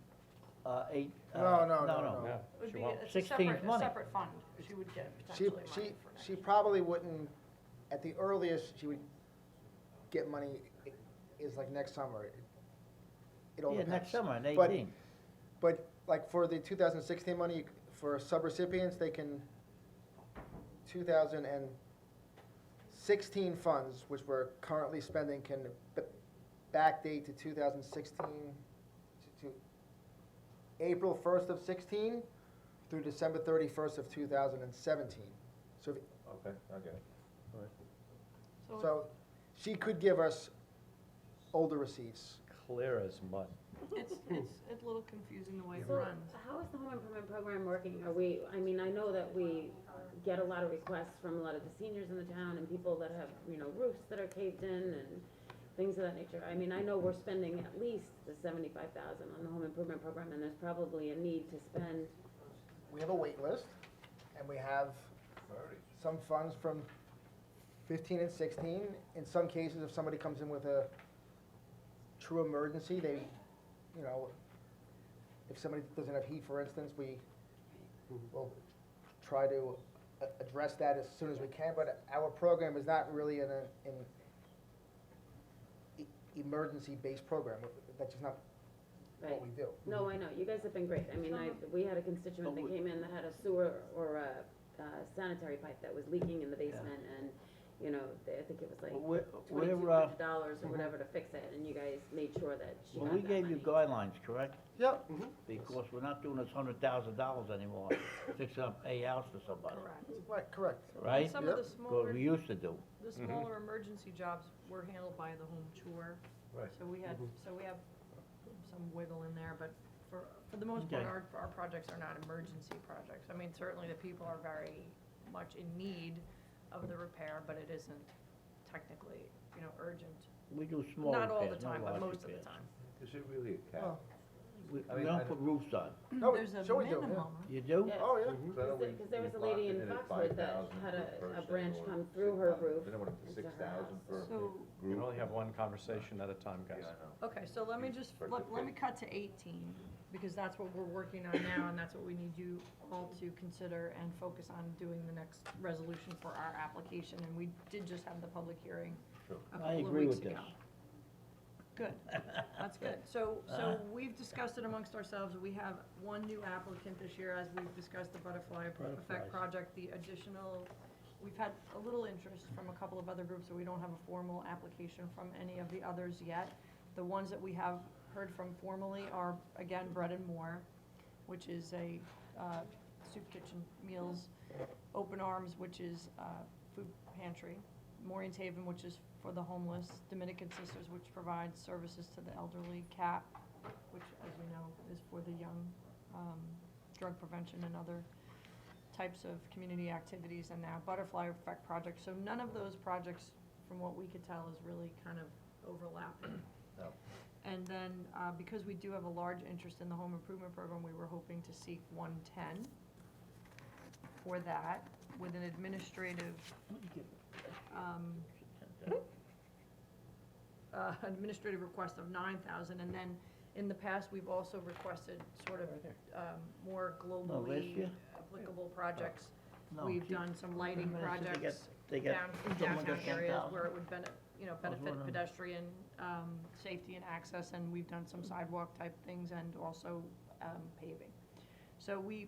eight, No, no. no. Yeah, It would she be, won't. it's a 16 's separate, a money. separate fund. She would get She, potentially money she, for next she year. probably wouldn't, at the earliest, she would get money is like next summer. It all Yeah, depends. next summer in But- 18. But like for the 2016 money, for subrecipients, they can, 2016 funds, which we're currently spending, can backdate to 2016, to April 1st of 16 through December 31st of 2017. So, Okay, I get it. so she could give us older receipts. Clear as mud. It's a little confusing the way it So runs. how is the home improvement program working? Are we, I mean, I know that we get a lot of requests from a lot of the seniors in the town and people that have, you know, roofs that are caved in and things of that nature. I mean, I know we're spending at least the 75,000 on the home improvement program, and there's probably a need to spend. We have a wait list, and we have some funds from 15 and 16. In some cases, if somebody comes in with a true emergency, they, you know, if somebody doesn't have heat, for instance, we will try to address that as soon as we can, but our program is not really an emergency-based program. That's just not what Right. we do. No, I know, you guys have been great. I mean, we had a constituent that came in that had a sewer or a sanitary pipe that was leaking in the basement, and, you know, I think it was like We're, $2,200 or whatever to fix it, and you guys made sure that she well, got we that gave you money. guidelines, correct? Yep. Because we're not doing this $100,000 anymore, fixing up a house for somebody, Correct. Right, correct. right? Some of the Yep. smaller, What we used to do. the smaller emergency jobs were handled by the home tour. Right. So we have some wiggle in there, but for the most part, Okay. our projects are not emergency projects. I mean, certainly the people are very much in need of the repair, but it isn't technically, you know, urgent. We do small Not all the repairs, not time, but large most of the repairs. time. Is it really a cap? Well, we I mean, don't I- put roofs on. No, There's a sure we do, yeah. minimum. You do? Yeah. Oh, yeah. So I know we- Because there was we a lady locked in it at Foxwood that 5,000 had per a person branch or come through her 6,000. roof. Then it went up to and 6,000 per So, group. You can only have one conversation at a time, guys. Yeah, I know. okay, so let me just, For let me the- cut to 18, because that's what we're working on now, and that's what we need you all to consider and focus on doing the next resolution for our application, and we did just have the public hearing Sure. a I couple of agree weeks with ago. this. Good, that's good. So we've discussed it amongst ourselves. We have one new applicant this year, as we've discussed the Butterfly Effect Butterflies. Project, the additional, we've had a little interest from a couple of other groups, so we don't have a formal application from any of the others yet. The ones that we have heard from formally are, again, Bread and More, which is a soup kitchen meals, Open Arms, which is food pantry, Maureen's Haven, which is for the homeless, Dominican Sisters, which provides services to the elderly, CAP, which, as you know, is for the young, drug prevention and other types of community activities, and now Butterfly Effect Project. So none of those projects, from what we could tell, is really kind of overlapping. No. And then, because we do have a large interest in the home improvement program, we were hoping to seek 110 for that, with an administrative, administrative request of 9,000, and then in the past, we've also requested sort of, more globally year? applicable projects. No, We've she- done some lighting remember they said projects they get- down, in someone downtown got areas 10,000. where it would benefit wondering. pedestrian, safety and access, and we've done some sidewalk type things and also, paving. So we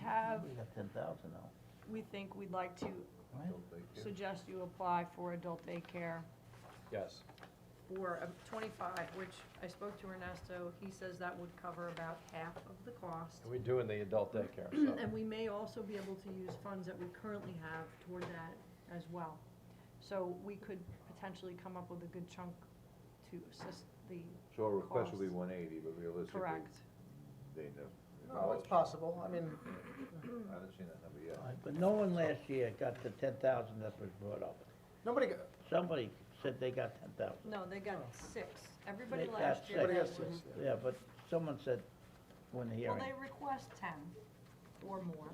have, We got 10,000 now. we think we'd like to Right. Adult daycare. suggest you apply for adult daycare Yes. for 25, which I spoke to Ernesto, he says that would cover about half of the cost. We're doing the adult daycare, so. And we may also be able to use funds that we currently have toward that as well. So we could potentially come up with a good chunk to assist the So our request will be costs. 180, but realistically, Correct. they know. No, it's possible, I mean, I haven't seen that number yet. But no one last year got the 10,000 that was brought up. nobody, Somebody said they got 10,000. No, they got 6. Everybody They got last year. six. Everybody had got one. six. Yeah, but someone said when the Well, hearing. they request 10 or more,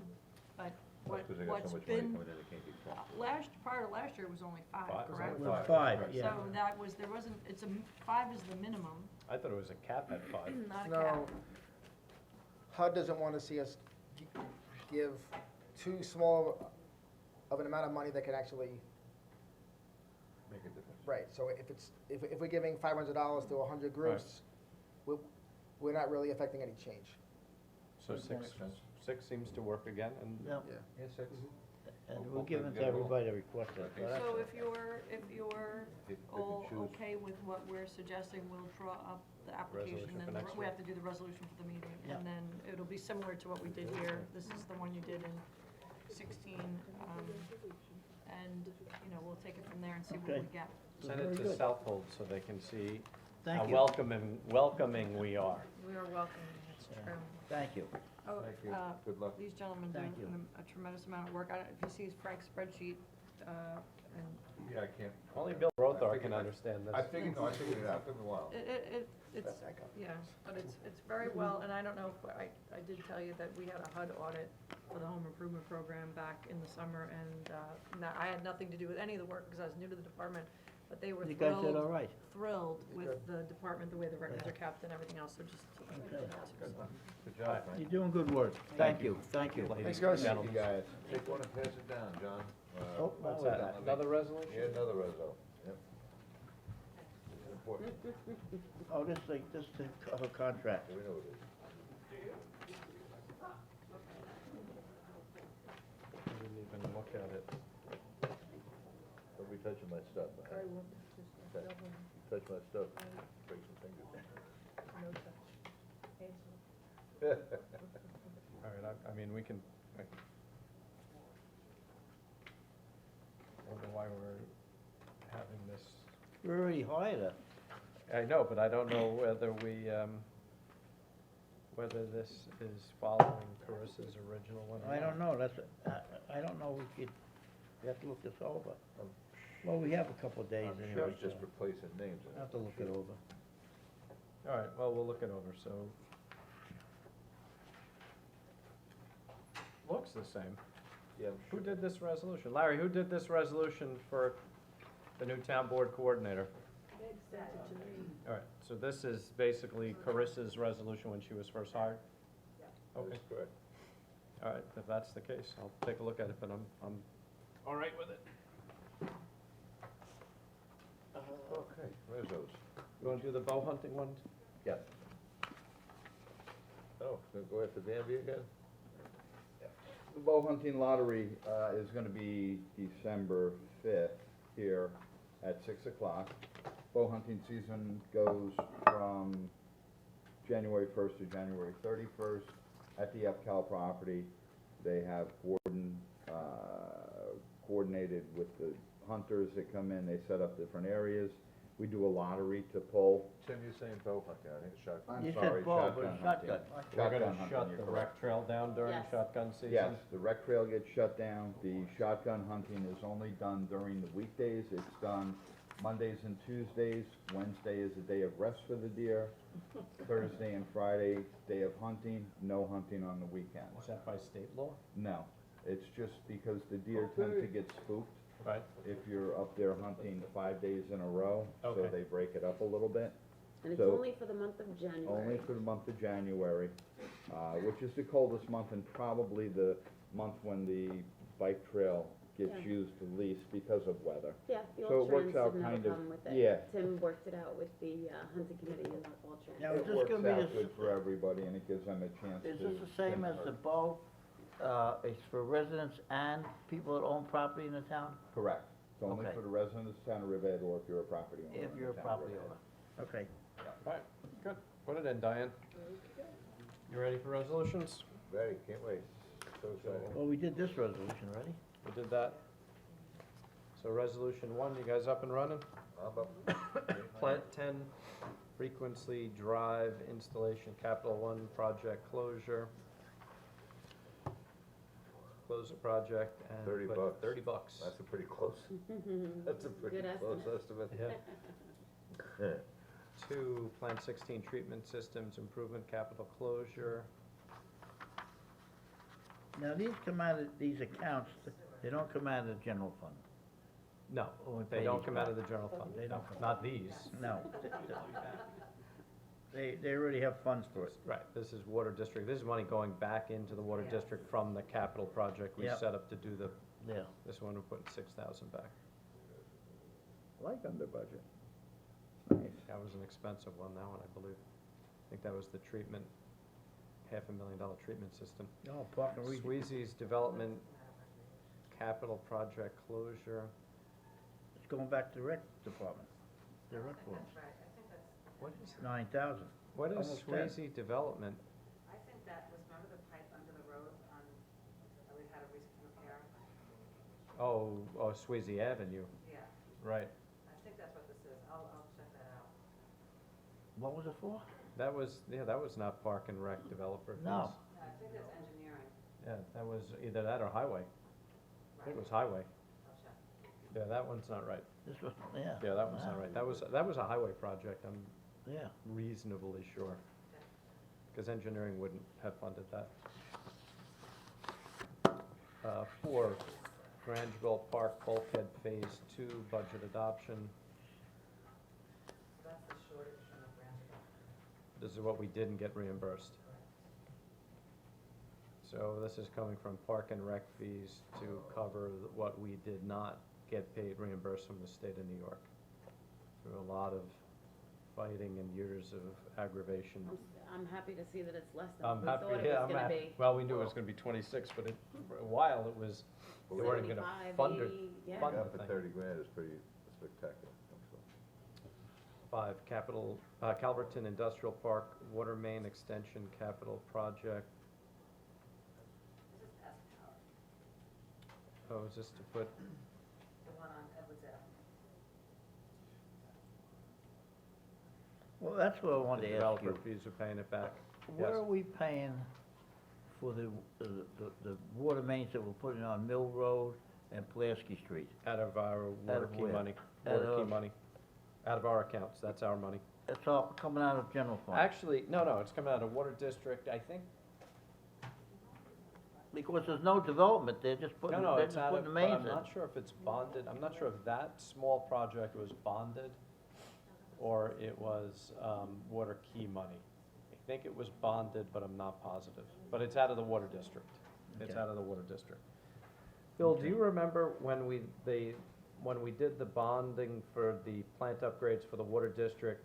but That's because they got what's so much money been, coming in, they can't keep track. prior to last year, it was only 5, Five. correct? It was 5, yeah. So that was, there wasn't, 5 is the minimum, I thought it was a cap at 5. not a no. cap. HUD doesn't want to see us give too small of an amount of money that could actually, Make a difference. right, so if we're giving $500 to 100 groups, we're not really affecting any change. So Makes sense. six seems to work again, and Yeah, Yeah, 6. and We'll- we're we'll giving it get to it all. everybody that requested it. Okay. that's So all. if you're They can all choose. okay with what we're suggesting, we'll draw up the application, Resolution for and next we year. have to do the resolution for the meeting, Yeah. and then it'll be similar to what we did here. This is the one you did in 16, and, we'll take it from there and see what we Okay. get. send it Very to good. Southold so they can see how Thank you. welcoming we are. We are welcoming, it's Yeah. true. Thank you. Oh, Thank you. Good luck. these gentlemen Thank doing a tremendous amount of work. I don't, if you see Frank's spreadsheet, and Yeah, I can't. Only Bill Rothar can understand this. I figured it out, took me a while. it's, yeah, but it's very well, and I don't know if, I did tell you that we had a HUD audit for the home improvement program back in the summer, and, I had nothing to do with any of the work because I was new to the department, but they were You guys did all right. thrilled with the department, the way the records are kept and everything else, so just to let you know that too, so. Good job, Frank. You're doing good work. Thank you, thank you. Ladies Thanks, and guys. Thank gentlemen. you, guys. Take one and pass it down, John. Oh, What's now we're that, done. another resolution? Yeah, another result, yep. This is important, Oh, this is the contract. we know it is. I didn't even look at it. Don't be touching my stuff, man. Touch my stuff, break some fingers. All right, I mean, we can, I wonder why we're having this. We already hired her. I know, but I don't know whether we, whether this is following Carissa's original one or I don't not. know, I don't know, we have to look this over. Well, we have a couple of days I'm sure anyway, it's so just replacing names. I have to look it over. All right, well, we'll look it over, so looks the same. Yeah, Who did this resolution? Larry, who did this resolution for the new town board coordinator? All right, so this is basically Carissa's resolution when she was first hired? Okay, That's correct. all right, if that's the case, I'll take a look at it, but I'm all right with it. Okay, where's those? You wanna do the bow hunting one? Yes. Oh, gonna go after Danby again? The bow hunting lottery, is gonna be December 5th here at 6 o'clock. Bow hunting season goes from January 1st to January 31st at the EPCAL property. They have coordinated with the hunters that come in, they set up different areas. We do a lottery to pull. Tim, you're saying bow hunting, I think it's shotgun. I'm You sorry, said bow, but shotgun it's hunting. shotgun. We're Shotgun gonna hunting, shut you're the correct. rec trail down during Yes. shotgun season? Yes, the rec trail gets shut down. The shotgun hunting is only done during the weekdays. It's done Mondays and Tuesdays. Wednesday is a day of rest for the deer. Thursday and Friday, day of hunting. No hunting on the weekends. Is that by state law? No, it's just because the deer tend to get spooked Right. if you're up there hunting 5 days in a row. So Okay. they break it up a little bit. And it's So- only for the month of January. Only for the month of January, which is the coldest month and probably the month when the bike trail gets Yeah. used the least because of weather. Yeah, the So old it works trends out didn't have kind a of- problem with it. yeah. Tim worked it out with the hunting committee and all trends. Now, is It this works gonna be out the good for everybody and it gives them a chance to. Is this the same as the bow? It's for residents and people that own property in the town? Correct. It's only Okay. for the residents of the town of Riverhead or if you're a property owner. If in you're a the town of property Riverhead. owner. Okay. All right, good. Put it in, Diane. You ready for resolutions? Ready, can't wait. So excited. Well, we did this resolution already. We did that. So resolution 1, you guys up and running? I'm up. Plant 10, frequency drive installation, Capital One project closure. Close the project and. 30 put bucks. $30. That's a pretty close, that's a pretty Good close estimate. Yeah. 2, Plant 16 treatment systems improvement, capital closure. Now, these come out of, these accounts, they don't come out of the general fund. No, Only they pay don't these come out back. of the general fund. They don't come Not these. No. They already have funds for it. Right, this is water district, this is money going back into the water district from the capital project we Yep. set up to do the, Yeah. this one, we're putting 6,000 back. Like under budget. Nice. That was an expensive one, that one, I believe. I think that was the treatment, $500,000 treatment system. Oh, Park and Rec. Sweezy's development capital project closure. It's going back to the rec department. The rec board. What is, 9,000. what is Almost 10. Sweezy development? I think that was, remember the pipe under the road on, that we had a recent repair? Oh, Sweezy Avenue, Yeah, right. I think that's what this is. I'll check that out. What was it for? That was, yeah, that was not Park and Rec developer fees. No. No, I think that's engineering. Yeah, that was either that or highway. I think it was highway. I'll check. Yeah, that one's not right. This was, yeah. Yeah, that one's not right. That was a highway project, I'm Yeah. reasonably sure. Because engineering wouldn't have funded that. 4, Grangeville Park Bulkhead Phase 2 budget adoption. That's the shortage from the grant. This is what we didn't get reimbursed. So this is coming from Park and Rec fees to cover what we did not get paid reimbursed from the state of New York. Through a lot of fighting and years of aggravation. I'm happy to see that it's less than I'm we happy, thought it yeah, was I'm gonna happy. be. Well, we knew it was gonna be 26, but for a while it was, they weren't gonna 75, fund it. 80, yeah. fund Yeah, the for thing. 30 grand is pretty spectacular. 5, Calverton Industrial Park Water Main Extension Capital Project. This is S Power, Oh, is this to put, the one on Edwards Ave. Well, that's what I the wanted to ask developer you. fees are paying it back? What Yes. are we paying for the water mains that we're putting on Mill Road and Pulaski Street? Out of our water of key where? money, Out water key of- money. Out of our accounts, that's our money. It's all coming out of general fund. Actually, no, it's coming out of water district, I think. Because there's no development, they're just No, putting, no, they're it's just out putting of, the but mains I'm in. not sure if it's bonded, I'm not sure if that small project was bonded or it was, water key money. I think it was bonded, but I'm not positive, but it's out of the water district. It's Okay. out of the water district. Bill, do you remember when we did the bonding for the plant upgrades for the water district?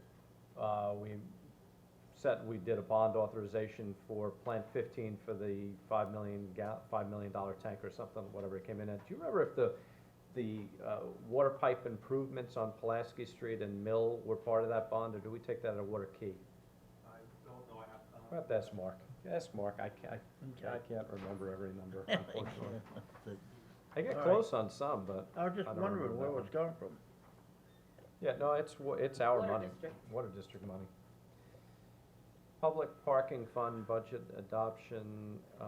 We did a bond authorization for plant 15 for the $5 million tank or something, whatever it came in at. Do you remember if the water pipe improvements on Pulaski Street and Mill were part of that bond, or do we take that at a water key? I don't know, I have. We'll have to ask Mark. Ask Mark, I can't remember every number, unfortunately. I get All close on some, but I was just I don't wondering remember where that it was coming from. yeah, no, it's our Water money. district. Water district money. Public parking fund budget adoption, Three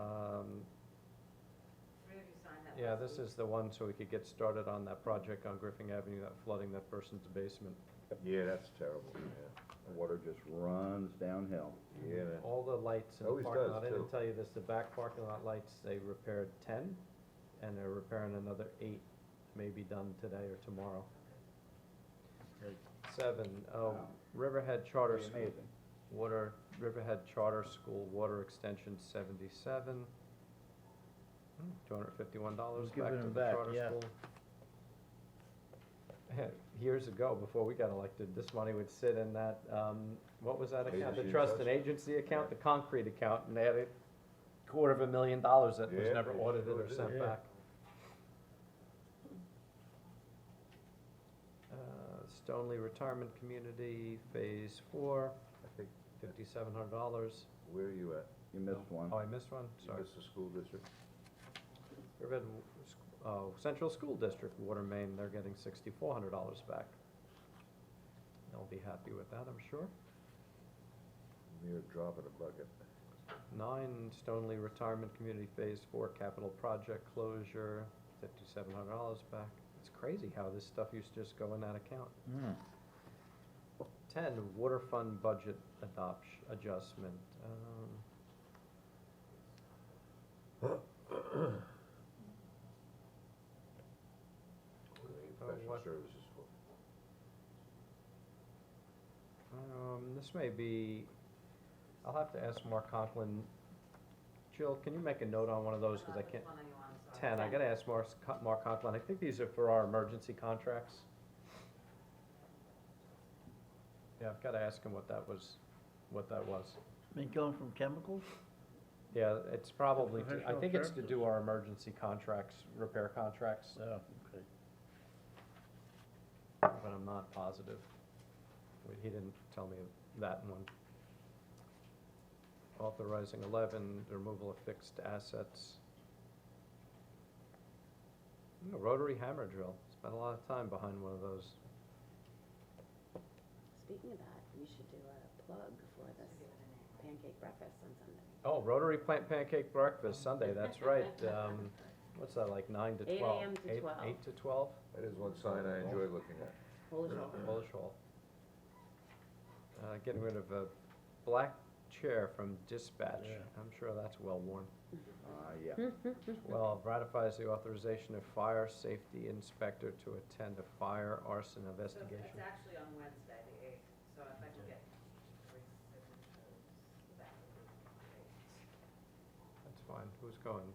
of you signed that yeah, last this week. is the one so we could get started on that project on Griffin Avenue, that flooding that person's basement. Yeah, that's terrible, yeah. The water just runs downhill. Yeah, that- All the lights in the Always parking does, lot, I too. didn't tell you this, the back parking lot lights, they repaired 10, and they're repairing another 8, maybe done today or tomorrow. Okay. 7, Wow. Riverhead Charter Pretty School. amazing. Riverhead Charter School Water Extension 77. $251 We're back giving to them the back, charter yeah. school. Years ago, before we got elected, this money would sit in that, what was that account? The Agency trust and and trust. agency account, the concrete account, and they had $250,000 that was Yeah, never they audited sure or did. sent Yeah. back. Stoneley Retirement Community, Phase 4, I think, $5,700. where are you at? You missed one. Oh, I missed one, You sorry. missed the school district? Riverhead, Central School District Water Main, they're getting $6,400 back. They'll be happy with that, I'm sure. Mere drop in the bucket. 9, Stoneley Retirement Community Phase 4 Capital Project Closure, $5,700 back. It's crazy how this stuff used to just go in that account. 10, Water Fund Budget Adjustment. What are the professional what- services for? This may be, I'll have to ask Mark Conklin. Jill, can you make a note on one of those, because I can't. Which one are you on, sorry? 10, I gotta ask Mark Conklin, I think these are for our emergency contracts. Yeah, I've gotta ask him what that was. Been going from chemicals? Yeah, it's probably, I Professional think it's to services. do our emergency contracts, repair contracts, Oh, okay. but I'm not positive. He didn't tell me that one. Authorizing 11, the removal of fixed assets. Rotary hammer drill, spent a lot of time behind one of those. Speaking of that, we should do a plug for this pancake breakfast on Sunday. Oh, Rotary Plant Pancake Breakfast Sunday, that's right. What's that, like 9 to 8 12? a.m. to 8 12. 8 to 12? That is one sign I enjoy looking at. Polish Hall. Polish Hall. Getting rid of a black chair from dispatch. Yeah. I'm sure that's well worn. Yeah. 12, ratifies the authorization of fire safety inspector to attend a fire arson So investigation. it's actually on Wednesday, the 8th, so if I can get 3 signatures, that would be great. That's fine. Who's going?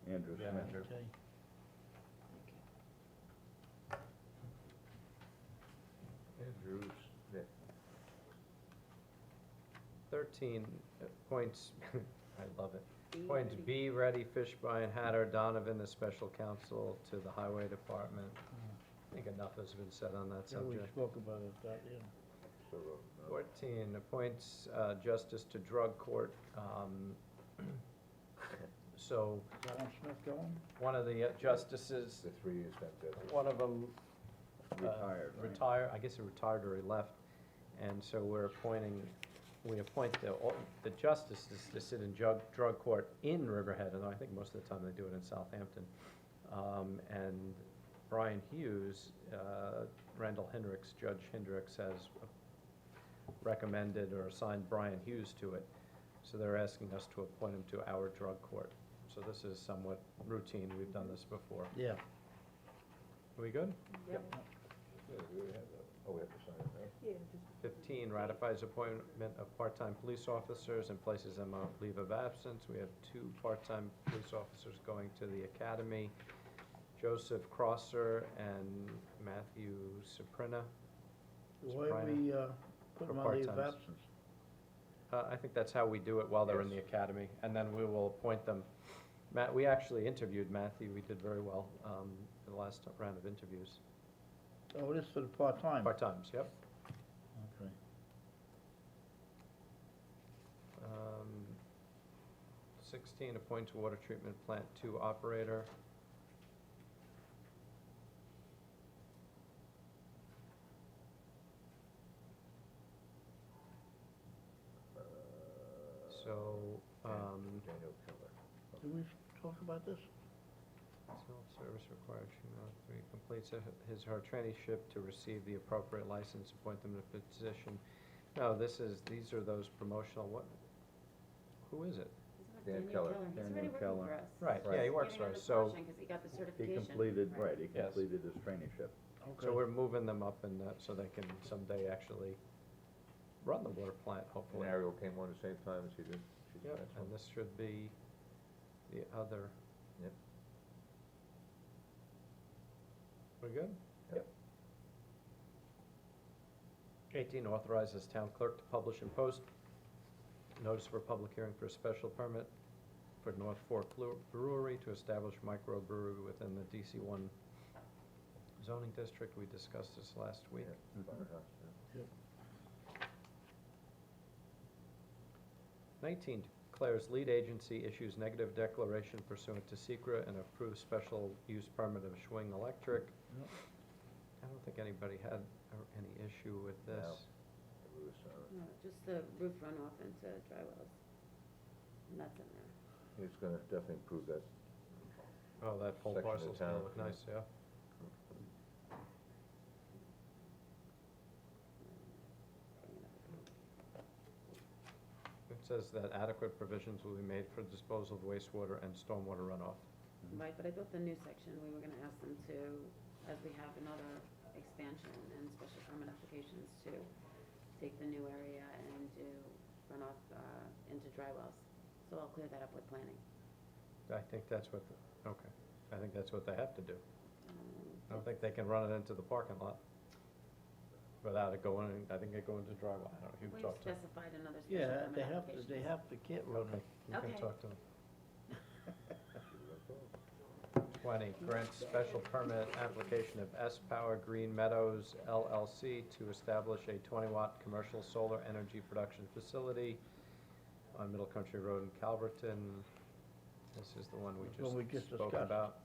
Andrew Yeah, Smith. Andrew. Okay. 13 points, I love it. Points B, Ready, Fishbein, Hatter, Donovan, the special counsel to the highway department. I think enough has been said on that Yeah, we subject. spoke about it, that, yeah. 14, appoints justice to drug court. So, John Smith going? one of the justices, The 3 years that judge. one of them Retired, right? retired, I guess he retired or he left, and so we appoint the justices to sit in drug court in Riverhead, and I think most of the time they do it in Southampton. And Brian Hughes, Randall Hendricks, Judge Hendricks has recommended or assigned Brian Hughes to it. So they're asking us to appoint him to our drug court. So this is somewhat routine, we've done this before. Yeah. Are we good? Yep. Yeah, we already have that. Oh, we have to sign it, right? 15, ratifies appointment of part-time police officers and places them on leave of absence. We have 2 part-time police officers going to the academy, Joseph Crosser and Matthew Soprina. Why Soprano, we, put for them on leave of part-times. absence? I think that's how we do it while they're in the Yes. academy, and then we will appoint them. Matt, we actually interviewed Matthew, we did very well, in the last round of interviews. Oh, this is for the part-time? Part-times, yep. Okay. 16, appoint to water treatment plant 2 operator. So, Daniel Keller. Did we talk about this? Self-service required, completes his or her traineeship to receive the appropriate license, appoint them to the position. No, these are those promotional, who is it? Dan Daniel Keller. He's Daniel already working Keller. for us. Right, yeah, he works for us, so. Because he got the He certification. completed, right, he Yes. completed his traineeship. So we're moving them up in that, so they can someday actually run the water plant, And hopefully. Ariel came on the same time as he did. She's Yep, the next and one. this should be the other. Yep. We good? Yep. 18, authorizes town clerk to publish and post notice for public hearing for a special permit for North Fork Brewery to establish microbrewery within the DC1 zoning district. We discussed this last week. Yeah, Firehouse, yeah. 19, declares lead agency issues negative declaration pursuant to SECRA and approves special use permit of Schwing Electric. Yep. I don't think anybody had any issue with this. It was, No, just the roof runoff into dry wells. And that's in there. It's gonna definitely improve that. Oh, that whole Section of parcel's gonna town, look yeah. nice, yeah. It says that adequate provisions will be made for disposal of wastewater and stormwater runoff. Right, but I thought the new section, we were gonna ask them to, as we have in other expansion and special permit applications, to take the new area and do runoff, into dry wells. So I'll clear that up with planning. I think that's what, okay, I think that's what they have to do. I don't think they can run it into the parking lot without it going, I think they go into dry well, I don't know, you We've can talk to them. specified in other special Yeah, permit applications. they have to get rid of Okay, it. you can Okay. talk to them. 20, grant special permit application of S Power Green Meadows LLC to establish a 20-watt commercial solar energy production facility on Middle Country Road in Calverton. This is the one What we we just just spoke discussed. about.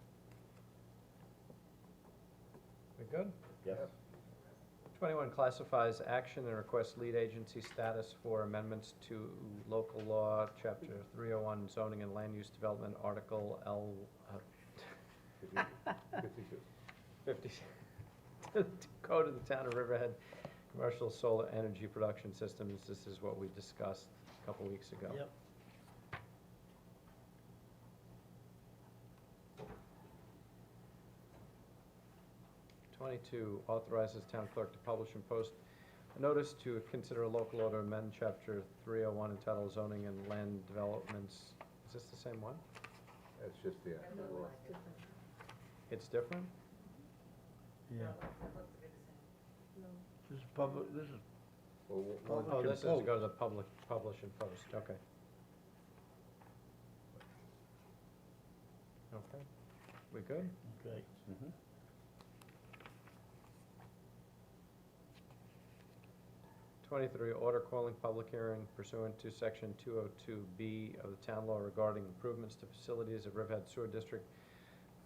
We good? Yes. 21, classifies action and requests lead agency status for amendments to local law, Chapter 301 zoning and land use development, Article L, 52. 50, Code of the Town of Riverhead, commercial solar energy production systems. This is what we discussed a couple weeks ago. Yep. Twenty-two, authorizes town clerk to publish and post a notice to consider a local law to amend chapter 301 entitled zoning and land developments. Is this the same one? That's just the law. It's different? Yeah. This is public, this is Well, Public Oh, and this is to post. go to the public, publish and post, okay. Okay, we good? okay. 23, order calling public hearing pursuant to section 202B of the town law regarding improvements to facilities of Riverhead Sewer District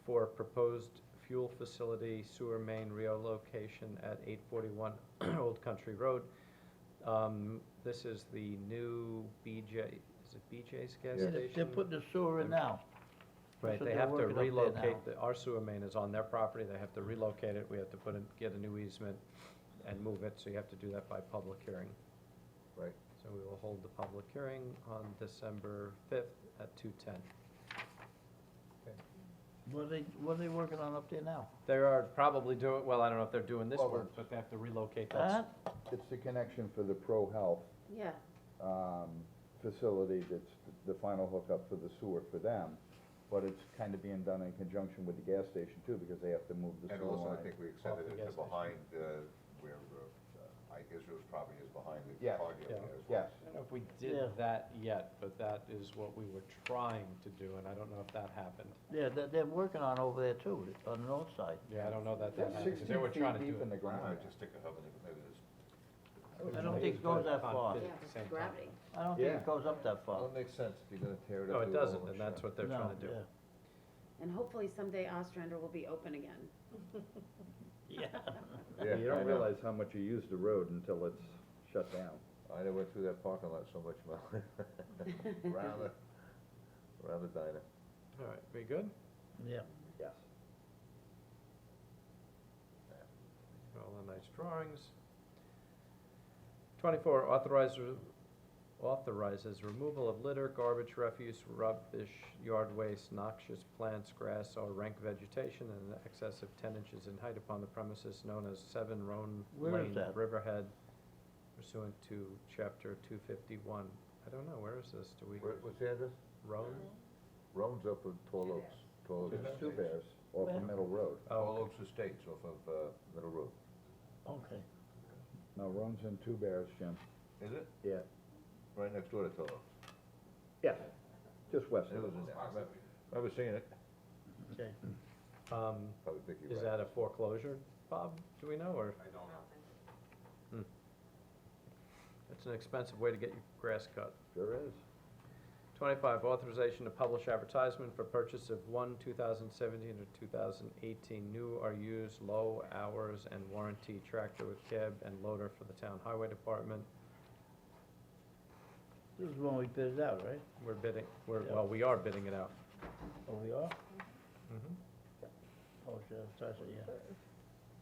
for proposed fuel facility sewer main relocation at 841 Old Country Road. This is the new BJ, is it BJ's gas Yeah, station? they're putting the sewer in now. Right, So they they're have to working up there relocate, now. our sewer main is on their property, they have to relocate it, we have to get a new easement and move it, so you have to do that by public hearing. Right. So we will hold the public hearing on December 5th at 2:10. What are they working on up there now? They are probably doing, well, I don't know if they're doing this Well, work, but they have to relocate that. It's the connection for the Pro Health, Yeah, facility that's the final hookup for the sewer for them. But it's kind of being done in conjunction with the gas station too, because they have to move the And sewer line. also, I think we extended the it gas to station. behind, where, Ike Israel's property is behind the Yes. car dealer Yeah. there as well. Yes. I don't know if we Yeah. did that yet, but that is what we were trying to do, and I don't know if that happened. Yeah, they're working on over there too, on the north side. Yeah, I don't know that They're happened, 'cause they were 16 trying to feet do deep in it. the I don't know, ground. just stick a oven, maybe there's I don't think it goes that far. yeah, because Same of time. gravity. I don't think Yeah. it goes up that far. Well, it makes sense, if you're gonna tear it up. No, it do doesn't, all and the that's shot. what they're No, trying to do. yeah. And hopefully someday Ostrander will be open again. Yeah. Yeah, you I don't know. realize how much you use the road until it's shut down. I never went through that parking lot so much, around the diner. All right, we good? Yeah. Yes. All the nice drawings. 24, authorizes removal of litter, garbage, refuse, rubbish, yard waste, noxious plants, grass, or rank vegetation in excess of 10 inches in height upon the premises known as 7 Roan Where is Lane, that? Riverhead, pursuant to Chapter 251. I don't know, where is this? Do we, What's the address? Roan? Roan's up with Tall Oaks. Tall Oaks. It's Two Bears off of Middle Road. Tall Oaks Estates off of, Middle Road. Okay. No, Roan's in Two Bears, Jim. Is it? Yeah. Right next door to Tall Oaks. Yeah, just west It of was it. in there. I remember seeing it. Okay. Probably think you're Is right. that a foreclosure, Bob? Do we know, or? I don't know. It's an expensive way to get your grass cut. Sure is. 25, authorization to publish advertisement for purchase of one 2017 or 2018 new or used low hours and warranty tractor with cab and loader for the town highway department. This is when we bid it out, right? We're bidding, Yeah. well, we are bidding it out. Oh, we are? Mhm. Oh, sure, that's it, yeah.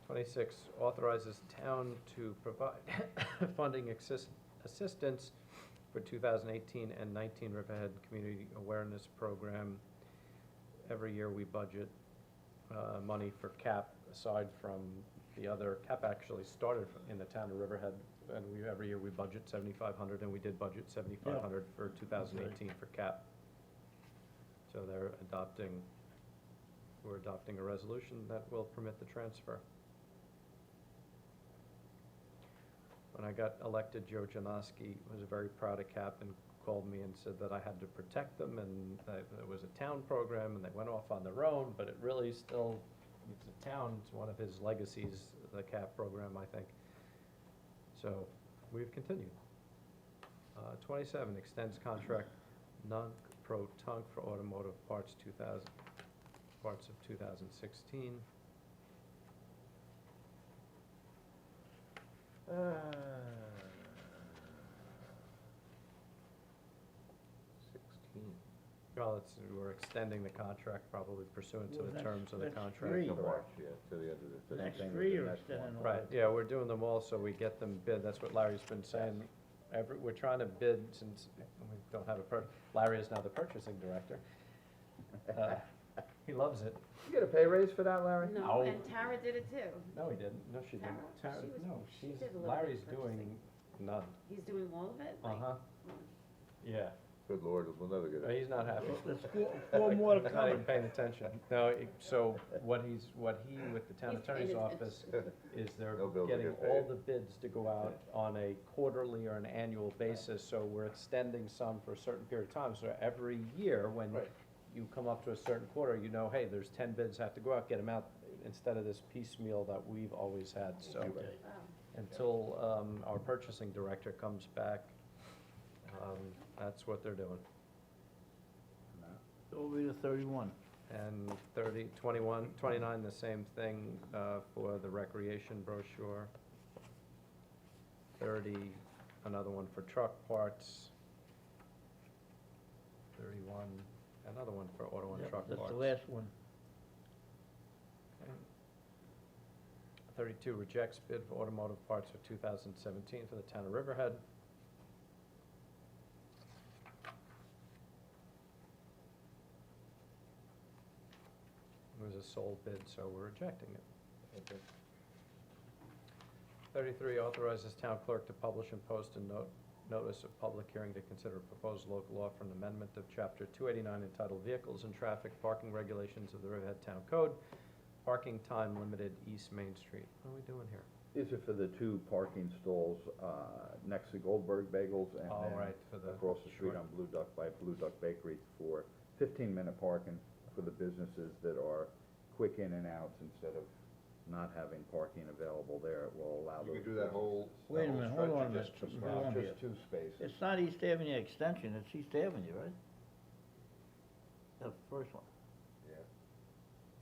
26, authorizes town to provide funding assistance for 2018 and 19 Riverhead Community Awareness Program. Every year we budget money for CAP, aside from the other, CAP actually started in the town of Riverhead, and every year we budget 7,500, and we did budget 7,500 for 2018 for CAP. So we're adopting a resolution that will permit the transfer. When I got elected, Joe Janoski was very proud of CAP and called me and said that I had to protect them, and that it was a town program, and they went off on their own, but it really still, it's a town, it's one of his legacies, the CAP program, I think. So, we've continued. 27, extends contract non-pro-tunc for automotive parts parts of 2016. Well, we're extending the contract probably pursuant to Well, the terms of the that's contract. three. To March, yeah, to the end of the. Next Same with three the are next extending. one. Right, yeah, we're doing them all so we get them bid, that's what Larry's been saying. We're trying to bid since we don't have Larry is now the purchasing director. He loves it. You get a pay raise for that, Larry? No, Oh. and Tara did it too. No, he didn't, no, she didn't. Tara, Tara, she was- no, she she's, did a little bit of Larry's doing purchasing. none. He's doing all of it? Like, Uh-huh, yeah. Good Lord, we'll never get it. He's not happy. There's four more to He's not even come. paying attention. No, so what he, with the town He's attorney's paying office, is they're No bill to getting get all paid. the bids to go out on a quarterly or an annual basis, so we're extending some for a certain period of time. So every year, when Right. you come up to a certain quarter, you know, hey, there's 10 bids have to go out, get them out, instead of this piecemeal that we've always had, so. Okay. wow. Until our purchasing director comes back, that's what they're doing. Over to 31. And 30, 21, 29, the same thing for the recreation brochure. 30, another one for truck parts. 31, another one for auto and Yep, truck that's parts. the last one. Okay. 32, rejects bid for automotive parts for 2017 for the town of Riverhead. was a sole bid, so we're rejecting it. 33, authorizes town clerk to publish and post a notice of public hearing to consider a proposed local law for an amendment of Chapter 289 entitled Vehicles and Traffic Parking Regulations of the Riverhead Town Code, parking time limited East Main Street. What are we doing here? These are for the two parking stalls, next to Goldberg Bagels and Oh, then right, for the- across the street sure. on Blue Duck by Blue Duck Bakery for 15-minute parking for the businesses that are quick in and outs instead of not having parking available there. It will allow You those. could do that whole, Wait a that whole minute, hold stretch or on a just minute. two Hold spots? on here. Just two spaces. It's not East Avenue Extension, it's East Avenue, right? The first one. Yeah.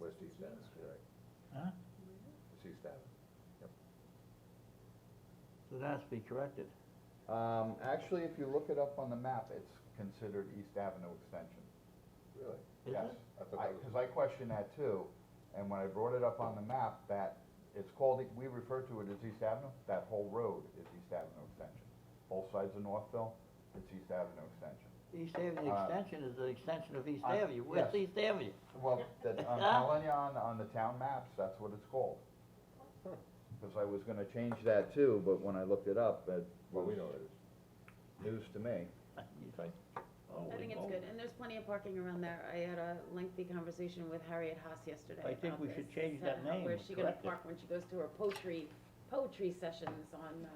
West East Avenue, right. Huh? It's East Avenue. So that has to be corrected. Actually, if you look it up on the map, it's considered East Avenue Extension. Really? Is Yes, it? I thought that was. because I questioned that too, and when I brought it up on the map, that it's called, we refer to it as East Avenue, that whole road is East Avenue Extension. Both sides of Northville, it's East Avenue Extension. East Avenue Extension is an extension of East I- Avenue. Where's yes. East Avenue? Well, I'm telling you, on the town maps, that's what it's called. Because I was gonna change that too, but when I looked it up, it Well, was we know it is. news to me. You think? Oh, I think oh. it's good, and there's plenty of parking around there. I had a lengthy conversation with Harriet Haas yesterday I think about we should this. change that How- name, Where's she gonna correct it. park when she goes to her poetry sessions on,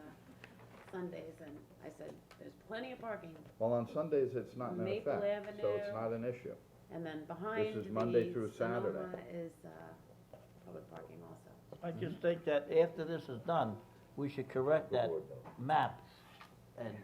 Sundays, and I said, there's plenty of parking. Well, on Sundays, it's not in Maple effect, so it's Avenue. not an issue. And then behind is Monday the through Saturday. Sonoma is, public parking also. I just think that after this is done, we should correct that map and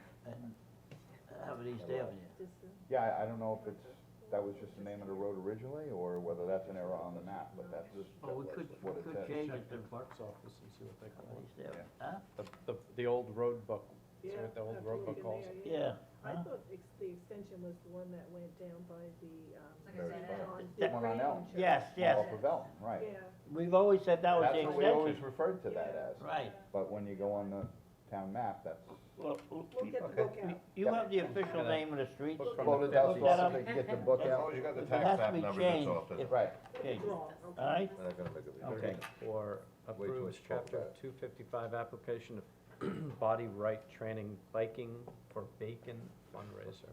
have it East Avenue. Yeah, I don't know if it's, that was just the name of the road originally, or whether that's an error on the map, but that's Oh, we could, what it we could says. change Check it the to clerk's office and see what they call it. East Avenue. Huh? The old road book, see what the old road book calls it. Yeah. I huh? thought the extension was the one that went down by the, Very John The one on Elm. Yes, yes. Off of Elm, right. Yeah, We've always said that was the That's what we always extension. referred to that as. Right. But when you go on the town map, that's. Well, we'll get the book out. you have the official name of the street. Quote it out, Look that so up. they can get the book As long out. as you got the If it tax has to map be number, that's changed, off the. if- Right. Change it. Wrong, okay. All right? They're not gonna make a Okay. Or Way too approves much talk chapter about it. 255 application of body right training biking for bacon fundraiser.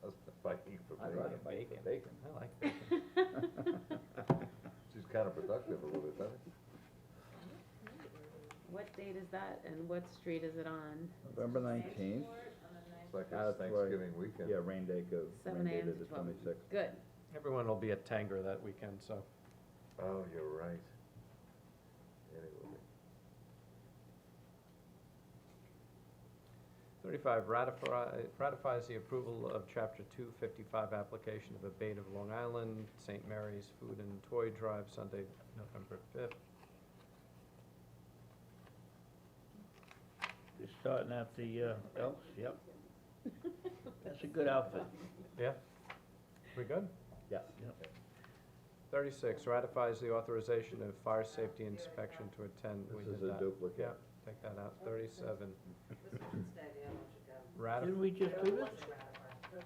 That's biking for I'd bacon. rather bike for bacon. I like bacon. She's counterproductive a little bit, doesn't it? What date is that, and what street is it on? November 19th. It's like That's it's right. Thanksgiving weekend. Yeah, rain date goes, 7 rain date a.m. is to the 12. 26th. Good. Everyone will be at Tanger that weekend, so. Oh, you're right. Anyway. 35, ratifies the approval of Chapter 255 application of Abate of Long Island, St. Mary's Food and Toy Drive, Sunday, November 5th. You're starting at the, Elks, yep. That's a good outfit. Yeah? We good? Yes. 36, ratifies the authorization of fire safety inspection to attend. We This is did a that. duplicate. Yeah, take that out. 37, This one should stay, the other one should go. ratify. Didn't we just do this? Motion ratified.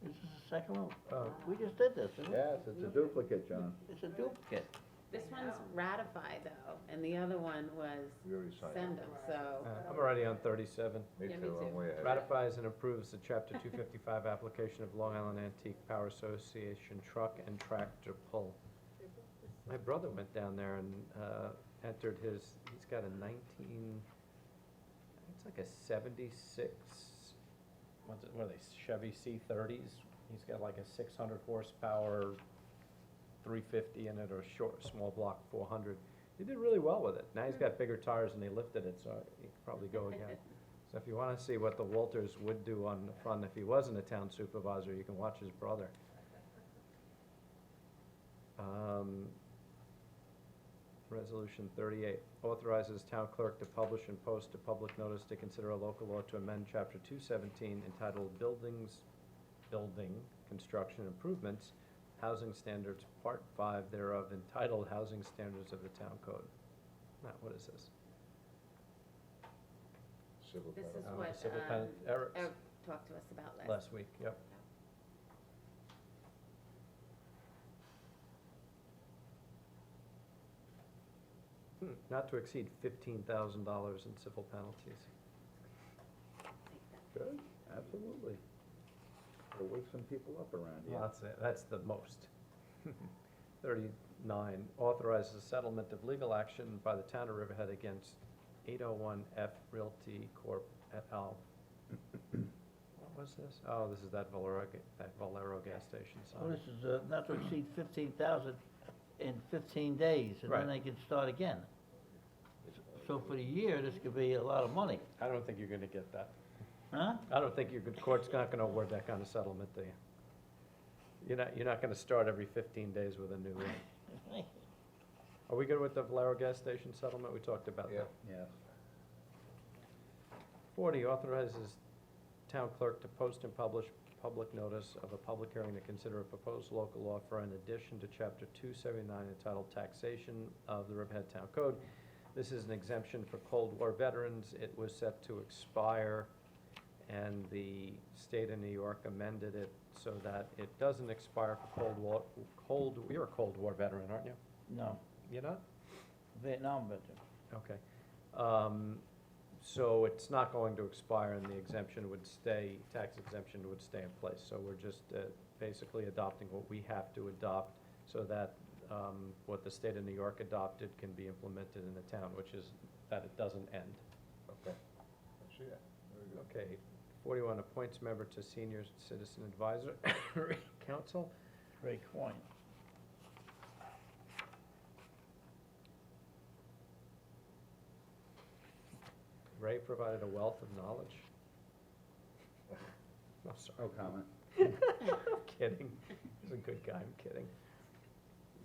This is the second one? Oh. We just did this, didn't we? Yes, it's a duplicate, John. It's a duplicate. This one's ratified though, and the other one was We already signed it. send them, so. I'm already on 37. Me Yeah, me too, I'm too. way ahead. Ratifies and approves the Chapter 255 application of Long Island Antique Power Association truck and tractor pull. My brother went down there and entered he's got a 19, it's like a 76, what are they, Chevy C30s? He's got like a 600 horsepower 350 in it, or small block 400. He did really well with it. Now he's got bigger tires and they lifted it, so he could probably go again. So if you want to see what the Walters would do on the front if he wasn't a town supervisor, you can watch his brother. Resolution 38, authorizes town clerk to publish and post a public notice to consider a local law to amend Chapter 217 entitled Building, Construction Improvements, Housing Standards, Part 5 thereof, entitled Housing Standards of the Town Code. Now, what is this? Civil This is penalty. what, Civil pen, Eric, Eric talked to us about last week, yep. Not to exceed $15,000 in civil penalties. Good, absolutely. It'll wake some people up around here. That's the most. 39, authorizes a settlement of legal action by the town of Riverhead against 801 F Realty Corp. et al. What was this? Oh, this is that Valero gas station sign. Well, this is, not to exceed 15,000 in 15 days, and then Right. they can start again. So for the year, this could be a lot of money, I don't think you're gonna get that. huh? I don't think court's not gonna award that kind of settlement to you. You're not gonna start every 15 days with a new one. Are we good with the Valero gas station settlement? We talked about that. Yes. 40, authorizes town clerk to post and publish public notice of a public hearing to consider a proposed local law for an addition to chapter 279 entitled Taxation of the Riverhead Town Code. This is an exemption for Cold War veterans. It was set to expire, and the state of New York amended it so that it doesn't expire for you're a Cold War veteran, aren't you? No, You're not? Vietnam veteran. Okay. So it's not going to expire, and the exemption would stay, tax exemption would stay in place. So we're just basically adopting what we have to adopt so that what the state of New York adopted can be implemented in the town, which is that it doesn't end. Okay, I see that, very good. Okay, 41, appoints member to Senior Citizen Advisory Council. Ray Coyne. Ray provided a wealth of knowledge. I'm sorry. No comment. I'm kidding. He's a good guy, I'm kidding.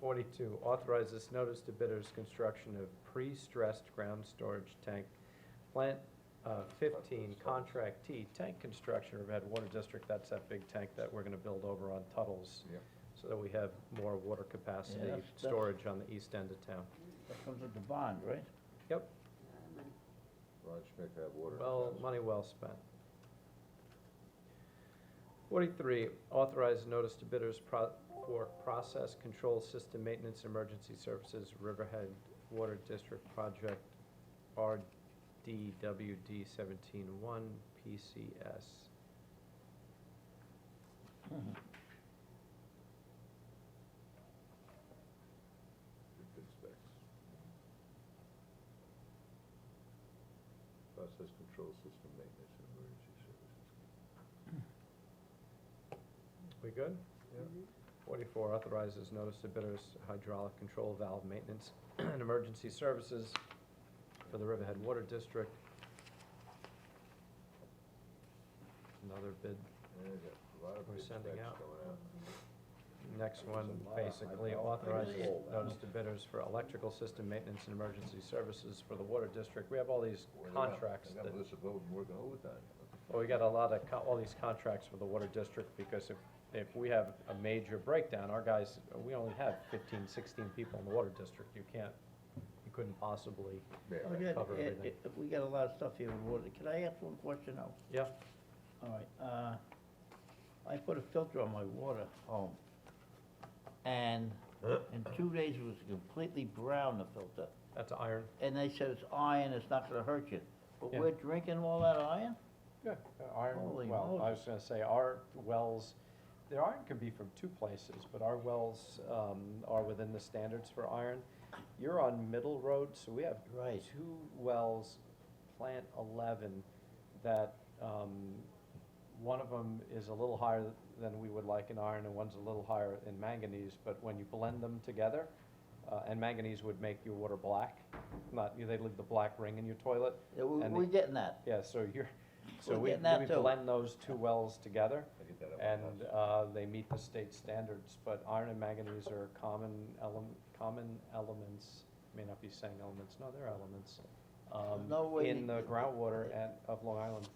42, authorizes notice to bidders construction of pre-stressed ground storage tank. Plant 15, contract T, tank construction, Riverhead Water District. That's that big tank that we're gonna build over on Tuttle's. Yep. So that we have more water capacity, Yeah, that's- storage on the east end of town. That comes with the bond, right? Yep, Rod Schmidt have water. well, money well spent. 43, authorize notice to bidders for process control system maintenance emergency services, Riverhead Water District Project, RDWD 17-1 PCS. Good specs. Process control system maintenance and emergency services. We good? 44, authorizes notice to bidders hydraulic control valve maintenance and emergency services for the Riverhead Water District. Another bid Yeah, you got a lot of we're good sending specs out. going out. Next one, basically authorizes notice to bidders for electrical system maintenance and emergency services for the Water District. We have all these contracts They got that, Melissa Bowden working overtime. well, we got a lot of, all these contracts for the Water District, because if we have a major breakdown, our guys, we only have 15, 16 people in the Water District. You couldn't possibly Okay, cover everything. we got a lot of stuff here with water. Can I ask one question now? Yeah, All right, I put a filter on my water home, and in 2 days it was completely brown, the filter. that's iron. And they said it's iron, it's not gonna hurt you. But Yeah. we're drinking all that iron? Yeah, iron, Holy well, I Moses. was gonna say, our wells, the iron can be from two places, but our wells are within the standards for iron. You're on Middle Road, so we have Right. two wells, Plant 11, that, one of them is a little higher than we would like in iron, and one's a little higher in manganese, but when you blend them together, and manganese would make your water black, they'd leave the black ring in your toilet. Yeah, and we're getting that. Yeah, so We're we getting that too. blend those two wells together, I get that at my and house. they meet the state standards, but iron and manganese are common elements, may not be saying elements, no, they're elements, no way in you- the groundwater of Long Island.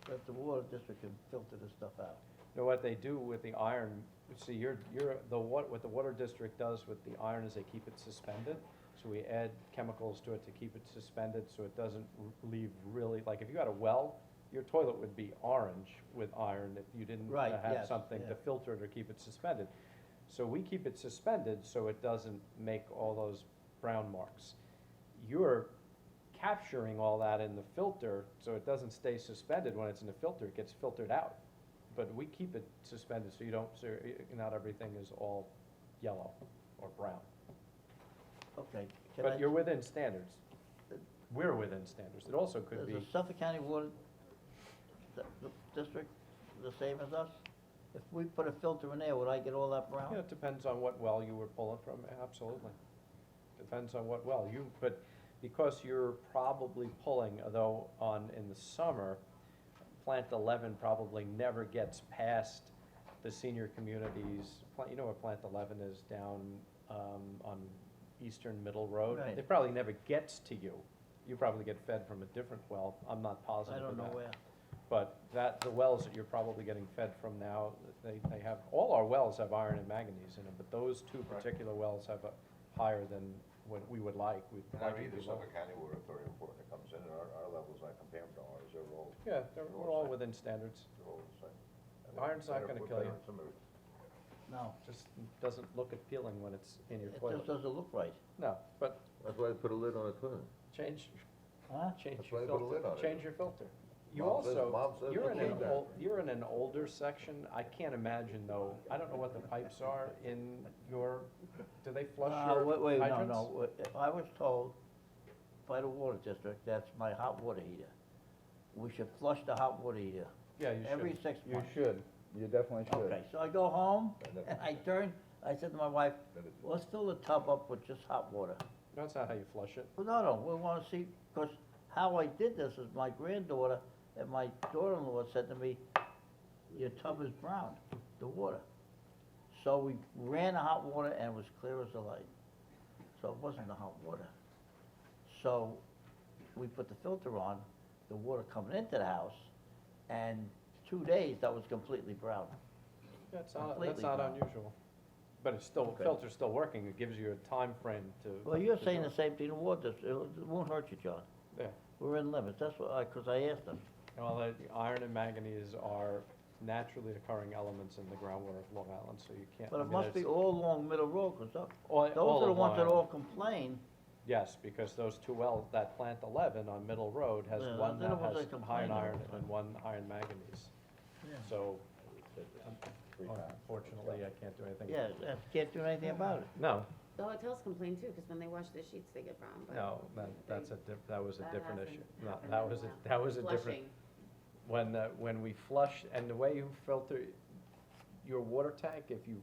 But the water district can filter this stuff out. You know what they do with the iron, see, what the water district does with the iron is they keep it suspended. So we add chemicals to it to keep it suspended so it doesn't leave really, like if you had a well, your toilet would be orange with iron if you didn't Right, have yes, something yeah. to filter it or keep it suspended. So we keep it suspended so it doesn't make all those brown marks. you're capturing all that in the filter, so it doesn't stay suspended when it's in the filter, it gets filtered out. But we keep it suspended so you don't, so not everything is all yellow or brown. Okay. can But I- you're within standards. We're within standards. It also could Is be, the Suffolk County Water District the same as us? If we put a filter in there, would I get all that brown? yeah, it depends on what well you were pulling from, absolutely. Depends on what well but because you're probably pulling, although in the summer, Plant 11 probably never gets past the senior communities. You know where Plant 11 is down on Eastern Middle Road? Right. It probably never gets to you. You probably get fed from a different well. I'm not I positive don't of know that. where. But the wells that you're probably getting fed from now, they have, all our wells have iron and manganese in them, but those two particular wells have a higher than what we would like. We'd And I like it read to the be lower. Suffolk County Water Authority report that comes in, and our levels, I compare them to ours, they're all, Yeah, we're all within standards. they're all the same. And Iron's not better- gonna we're kill better you. in some areas. No, Just doesn't look appealing when it's in your it toilet. just doesn't look right. No, but That's why they put a lid on it, too. change Huh? Change That's your why they put a lid filter, on it. change your filter. You Mom says- also, Mom says you're in to an do that. old, you're in an older section, I can't imagine though, I don't know what the pipes are in your, do they flush your Wait, no, hydrants? no, I was told by the water district, that's my hot water heater. We should flush the hot water heater Yeah, you should. every 6 You months. should, you definitely should. Okay, so I go home, And then- and I said to my wife, let's fill the tub up with just hot water. That's not how you flush it. Well, no, we wanna see, because how I did this is my granddaughter and my daughter-in-law said to me, your tub is brown, the water. So we ran the hot water and it was clear as the light. So it wasn't the hot water. So we put the filter on, the water coming into the house, and 2 days, that was completely brown. That's Completely not brown. unusual. But it's still, Okay. filter's still working, it gives you a time frame to. Well, you're to saying do the it. same thing, the water, it won't hurt you, John. Yeah. We're in limits, that's what, because I asked them. Well, the iron and manganese are naturally occurring elements in the groundwater of Long Island, so you can't. But I it mean, must be it's- all along Middle Road, because all those are the of ones that Long all Island. complain. Yes, because those two wells, that Plant 11 on Middle Road has Yeah, one they're the that ones has that high complain all iron the time. and one high manganese. Yeah. So, unfortunately, I can't do anything. Yeah, can't do anything about it. No, The hotels complain too, because when they wash their sheets, they get brown, but. no, that was a That different hasn't issue. No, happened that in a was while. that was a different. Flushing. When we flush, and the way you filter your water tank, if you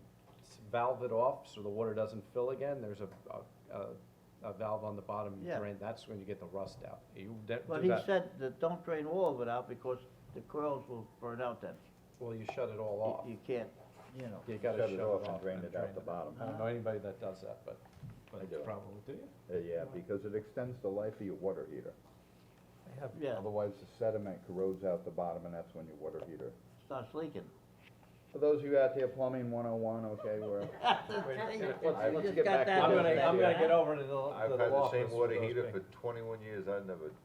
valve it off so the water doesn't fill again, there's a valve on the bottom Yeah. drain, that's when you get the rust out. You do But do he that- said that don't drain all of it out because the coils will burn out then. Well, you shut it all off. You can't, you know. You gotta Shut shut it off and drain it out the bottom. I don't know anybody that does that, but I it's do. probably, do you? Yeah, because it extends the life of your water heater. I have, Yeah, Otherwise, the sediment corrodes out the bottom, and that's when your water heater. starts leaking. For those of you out there, plumbing 101, okay, we're, You let's just get got back that to I'm on gonna, there. I'm gonna get over to the I've to had the law same office water with those heater things. for 21 years, I've never, It's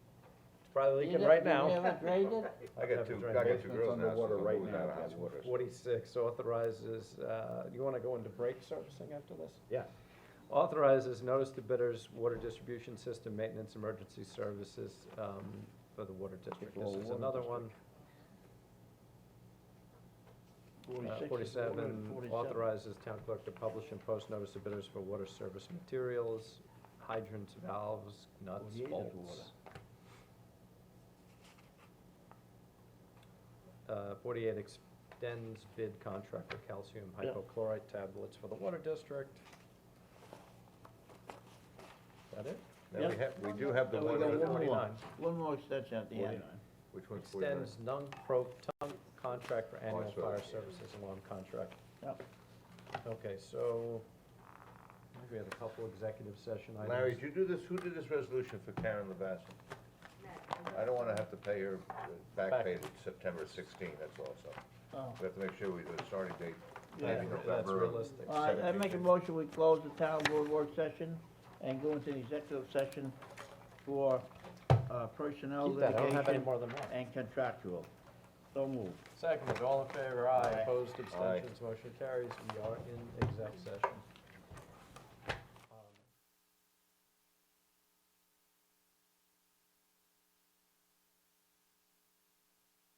probably You leaking ne- right now. You never drained it? I got two Basement's girls now, so underwater I'm right moving now, out of hot Ken. water. 46 authorizes, you wanna go into break servicing after this? yeah. Authorizes notice to bidders, water distribution system maintenance, emergency services, for the water district. This Well, is water another district. one. 46 is 47 47. authorizes town clerk to publish and post notice to bidders for water service materials, hydrants, valves, nuts, 48 is bolts. water. 48 extends bid contract for calcium Yeah. hypochlorite tablets for the water district. Is that it? Now, we do have the And we one, got at- one more. 49. One more extension at the end. which one's 49? Extends non-pro-tunc contract for annual so- fire services alarm contract. Yep. Okay, so, I think we had a couple executive session items. Larry, did you do this, who did this resolution for Karen Lavassi? I don't wanna have to pay her back pay to September 16, that's all, so. Oh. We have to make sure we do the starting date, Yeah. maybe That's November. realistic. All right, I make a motion, we close the town board work session and go into the executive session for personnel Keep that, I don't have any litigation more than one. and contractual. So moved. Seconded, all in favor, aye, Aye. opposed, abstentions, motion carries, we are in exec session.